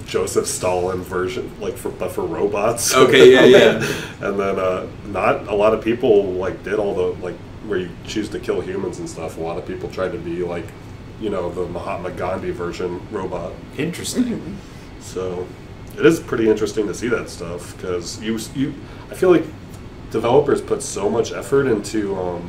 [SPEAKER 6] Joseph Stalin version, like but for robots.
[SPEAKER 2] Okay, yeah.
[SPEAKER 6] And then not a lot of people like did all the like where you choose to kill humans and stuff. A lot of people tried to be like, you know, the Mahatma Gandhi version robot.
[SPEAKER 2] Interesting.
[SPEAKER 6] So it is pretty interesting to see that stuff because I feel like developers put so much effort into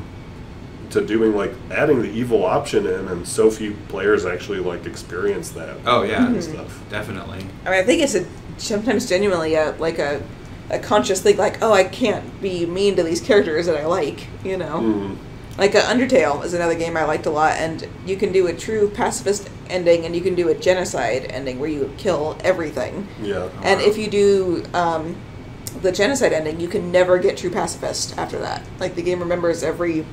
[SPEAKER 6] to doing like adding the evil option in, and so few players actually like experience that.
[SPEAKER 2] Oh, yeah.
[SPEAKER 6] and stuff.
[SPEAKER 2] Definitely.
[SPEAKER 1] I mean, I think it's sometimes genuinely a conscious thing, like, oh, I can't be mean to these characters that I like, you know?
[SPEAKER 6] Mm.
[SPEAKER 1] Like, Undertale is another game I liked a lot, and you can do a true pacifist ending, and you can do a genocide ending where you kill everything.
[SPEAKER 6] Yeah.
[SPEAKER 1] And if you do the genocide ending, you can never get true pacifist after that. Like, the game remembers every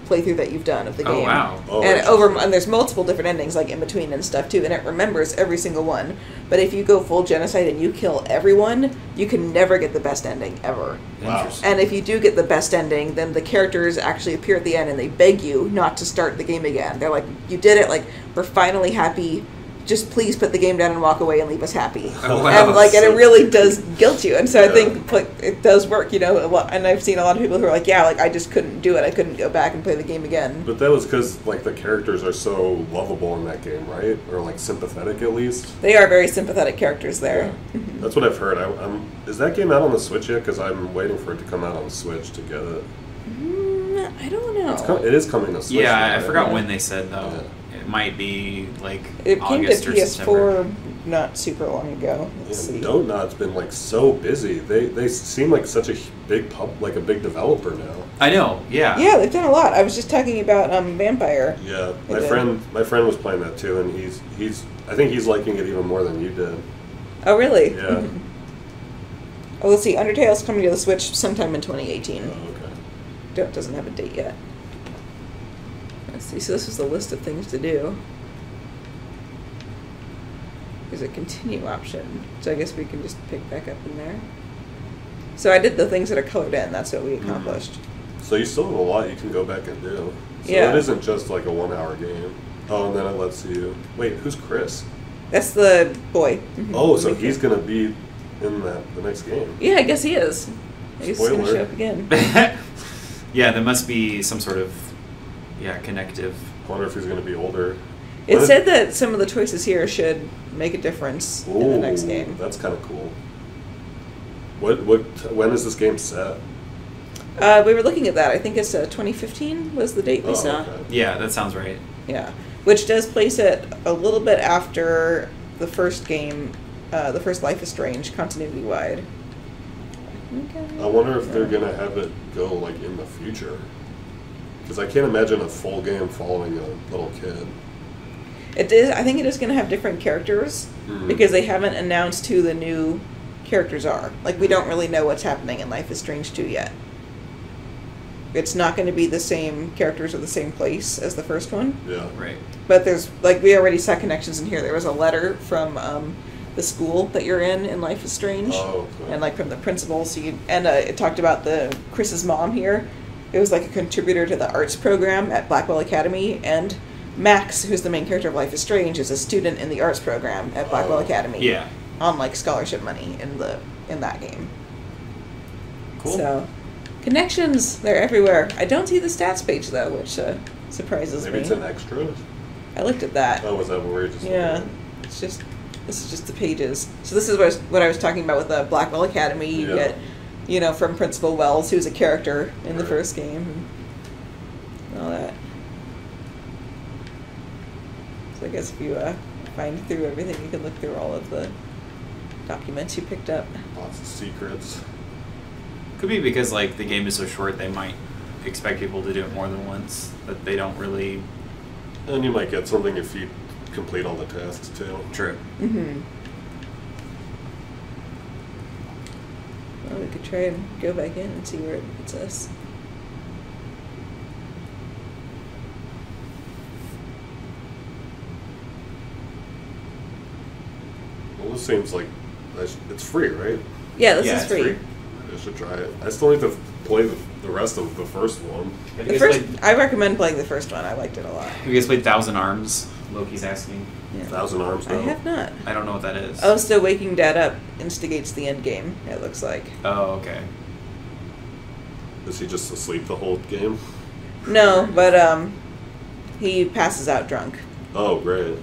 [SPEAKER 1] playthrough that you've done of the game.
[SPEAKER 2] Oh, wow.
[SPEAKER 6] Oh,
[SPEAKER 1] And there's multiple different endings like in between and stuff too, and it remembers every single one. But if you go full genocide and you kill everyone, you can never get the best ending ever.
[SPEAKER 6] Wow.
[SPEAKER 2] Interesting.
[SPEAKER 1] And if you do get the best ending, then the characters actually appear at the end and they beg you not to start the game again. They're like, you did it, like, we're finally happy. Just please put the game down and walk away and leave us happy.
[SPEAKER 2] Oh, wow.
[SPEAKER 1] And it really does guilt you. And so I
[SPEAKER 6] Yeah.
[SPEAKER 1] think it does work, you know. And I've seen a lot of people who are like, yeah, like I just couldn't do it. I couldn't go back and play the game again.
[SPEAKER 6] But that was because like the characters are so lovable in that game, right? Or like sympathetic at least.
[SPEAKER 1] They are very sympathetic characters there.
[SPEAKER 6] That's what I've heard. Is that game out on the Switch yet? Because I'm waiting for it to come out on the Switch to get it.
[SPEAKER 1] I don't know.
[SPEAKER 6] It is coming to Switch.
[SPEAKER 2] Yeah,
[SPEAKER 6] now,
[SPEAKER 2] I
[SPEAKER 6] right?
[SPEAKER 2] forgot when they said, though.
[SPEAKER 6] Yeah.
[SPEAKER 2] It might be, like,
[SPEAKER 1] It came to
[SPEAKER 2] August or September.
[SPEAKER 1] PS4 not super long ago. Let's see.
[SPEAKER 6] And Don't Nod's been like so busy. They seem like such a big a big developer now.
[SPEAKER 2] I know, yeah.
[SPEAKER 1] Yeah, they've done a lot. I was just talking about Vampire.
[SPEAKER 6] Yeah,
[SPEAKER 1] They
[SPEAKER 6] my
[SPEAKER 1] did.
[SPEAKER 6] friend was playing that too, and he's I think he's liking it even more than you did.
[SPEAKER 1] Oh, really?
[SPEAKER 6] Yeah.
[SPEAKER 1] Oh, let's see. Undertale's coming to the Switch sometime in 2018.
[SPEAKER 6] Oh, okay.
[SPEAKER 1] Doesn't have a date yet. Let's see. So this is the list of things to do. There's a continue option, so I guess we can just pick back up in there. So I did the things that are colored in. That's what we accomplished.
[SPEAKER 6] So you still have a lot you can go back and do. So
[SPEAKER 1] Yeah.
[SPEAKER 6] it isn't just like a 1 hour game. Oh, and then it lets you. Wait, who's Chris?
[SPEAKER 1] That's the boy. Mhm.
[SPEAKER 6] Oh, so
[SPEAKER 1] The
[SPEAKER 6] he's
[SPEAKER 1] kid.
[SPEAKER 6] gonna be in the next game.
[SPEAKER 1] Yeah, I guess he is. I guess he's gonna
[SPEAKER 6] Spoiler.
[SPEAKER 1] show up again.
[SPEAKER 2] Yeah, there must be some sort of connective.
[SPEAKER 6] I wonder if he's gonna be older.
[SPEAKER 1] It
[SPEAKER 6] When
[SPEAKER 1] said that some of the choices here should make a difference in the next
[SPEAKER 6] Ooh,
[SPEAKER 1] game.
[SPEAKER 6] That's kind of cool. When is this game set?
[SPEAKER 1] We were looking at that. I think it's 2015 was the date we saw.
[SPEAKER 6] okay.
[SPEAKER 2] Yeah, that sounds right.
[SPEAKER 1] Yeah, which does place it a little bit after the first game, the first Life is Strange, continuity-wide. Okay.
[SPEAKER 6] I wonder if they're gonna have it go like in the future. Because I can't imagine a full game following a little kid.
[SPEAKER 1] It is. I think it is going to have different characters
[SPEAKER 6] Mhm.
[SPEAKER 1] because they haven't announced who the new characters are. Like, we don't really know what's happening in Life is Strange 2 yet. It's not going to be the same characters or the same place as the first one.
[SPEAKER 6] Yeah.
[SPEAKER 2] Right.
[SPEAKER 1] But there's, like, we already saw connections in here. There was a letter from the school that you're in Life is Strange.
[SPEAKER 6] Oh, okay.
[SPEAKER 1] And, like, from the principal. So it talked about Chris's mom here. It was, like, a contributor to the arts program at Blackwell Academy. And Max, who's the main character of Life is Strange, is a student in the arts program at Blackwell
[SPEAKER 6] Oh.
[SPEAKER 1] Academy.
[SPEAKER 2] Yeah.
[SPEAKER 1] On, like, scholarship money in that game.
[SPEAKER 2] Cool.
[SPEAKER 1] So, connections, they're everywhere. I don't see the stats page, though, which surprises
[SPEAKER 6] Maybe
[SPEAKER 1] me.
[SPEAKER 6] it's an extra.
[SPEAKER 1] I looked at that.
[SPEAKER 6] Oh, was that what we were just?
[SPEAKER 1] Yeah,
[SPEAKER 6] looking
[SPEAKER 1] this is just the pages. So this is what I was talking about with the Blackwell Academy. You
[SPEAKER 6] Yeah.
[SPEAKER 1] get, from Principal Wells, who's a character in the
[SPEAKER 6] Right.
[SPEAKER 1] first game, and all that. So I guess if you find through everything, you can look through all of the documents you picked up.
[SPEAKER 6] at? Lots of secrets.
[SPEAKER 2] Could be because like the game is so short, they might expect people to do it more than once. That they don't really.
[SPEAKER 6] And you might get something if you complete all the tasks too.
[SPEAKER 2] True.
[SPEAKER 1] Mm-hmm. Well, we could try and go back in and see where it puts us.
[SPEAKER 6] Well, this seems like it's free, right?
[SPEAKER 1] Yeah, this
[SPEAKER 2] Yeah,
[SPEAKER 1] is
[SPEAKER 2] it's
[SPEAKER 1] free.
[SPEAKER 2] free.
[SPEAKER 6] I should try it. I still need to play the rest of the first one.
[SPEAKER 2] Have
[SPEAKER 1] The
[SPEAKER 2] you,
[SPEAKER 1] first,
[SPEAKER 2] guys played,
[SPEAKER 1] I recommend playing the first one. I liked it a lot.
[SPEAKER 2] have you guys played Thousand Arms? Loki's asking.
[SPEAKER 1] Yeah.
[SPEAKER 6] 1,000 Arms
[SPEAKER 1] I
[SPEAKER 6] now.
[SPEAKER 1] have not.
[SPEAKER 2] I don't know what that is.
[SPEAKER 1] Oh, so Waking Dad Up instigates the end game, it looks like.
[SPEAKER 2] Oh, okay.
[SPEAKER 6] Is he just asleep the whole game?
[SPEAKER 1] No, but he passes out drunk.
[SPEAKER 6] Oh, great.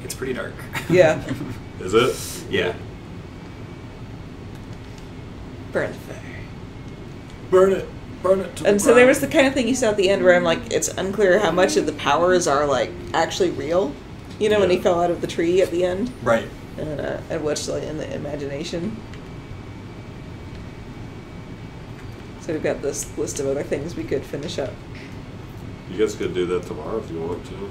[SPEAKER 2] It's pretty dark.
[SPEAKER 1] Yeah.
[SPEAKER 6] Is it?
[SPEAKER 2] Yeah.
[SPEAKER 1] Burn the fire.
[SPEAKER 6] Burn it. Burn it to
[SPEAKER 1] And so there was the kind of thing you saw at the end where I'm like, it's unclear how much of the powers are like actually real. You know, when he
[SPEAKER 6] Yeah.
[SPEAKER 1] fell out of the tree at the end,
[SPEAKER 6] Right.
[SPEAKER 1] and what's like in the imagination. So we've got this list of other things we could finish up.
[SPEAKER 6] You guys could do that tomorrow if you want to.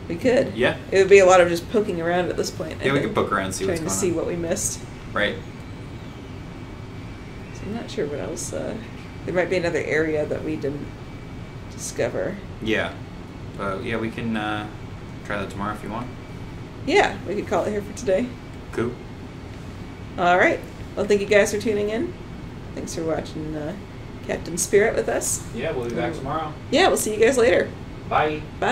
[SPEAKER 1] We could.
[SPEAKER 2] Yeah.
[SPEAKER 1] It would be a lot of just poking around at this point. I
[SPEAKER 2] Yeah, we
[SPEAKER 1] think,
[SPEAKER 2] could poke around and see what's
[SPEAKER 1] trying to
[SPEAKER 2] going
[SPEAKER 1] see
[SPEAKER 2] on.
[SPEAKER 1] what we missed.
[SPEAKER 2] Right.
[SPEAKER 1] So I'm not sure what else. There might be another area that we didn't discover.
[SPEAKER 2] Yeah. But yeah, we can try that tomorrow if you want.
[SPEAKER 1] Yeah, we could call it here for today.
[SPEAKER 2] Cool.
[SPEAKER 1] All right. Well, thank you guys for tuning in. Thanks for watching Captain Spirit with us.
[SPEAKER 2] Yeah, we'll be back tomorrow.
[SPEAKER 1] Yeah, we'll see you guys later.
[SPEAKER 2] Bye.
[SPEAKER 1] Bye.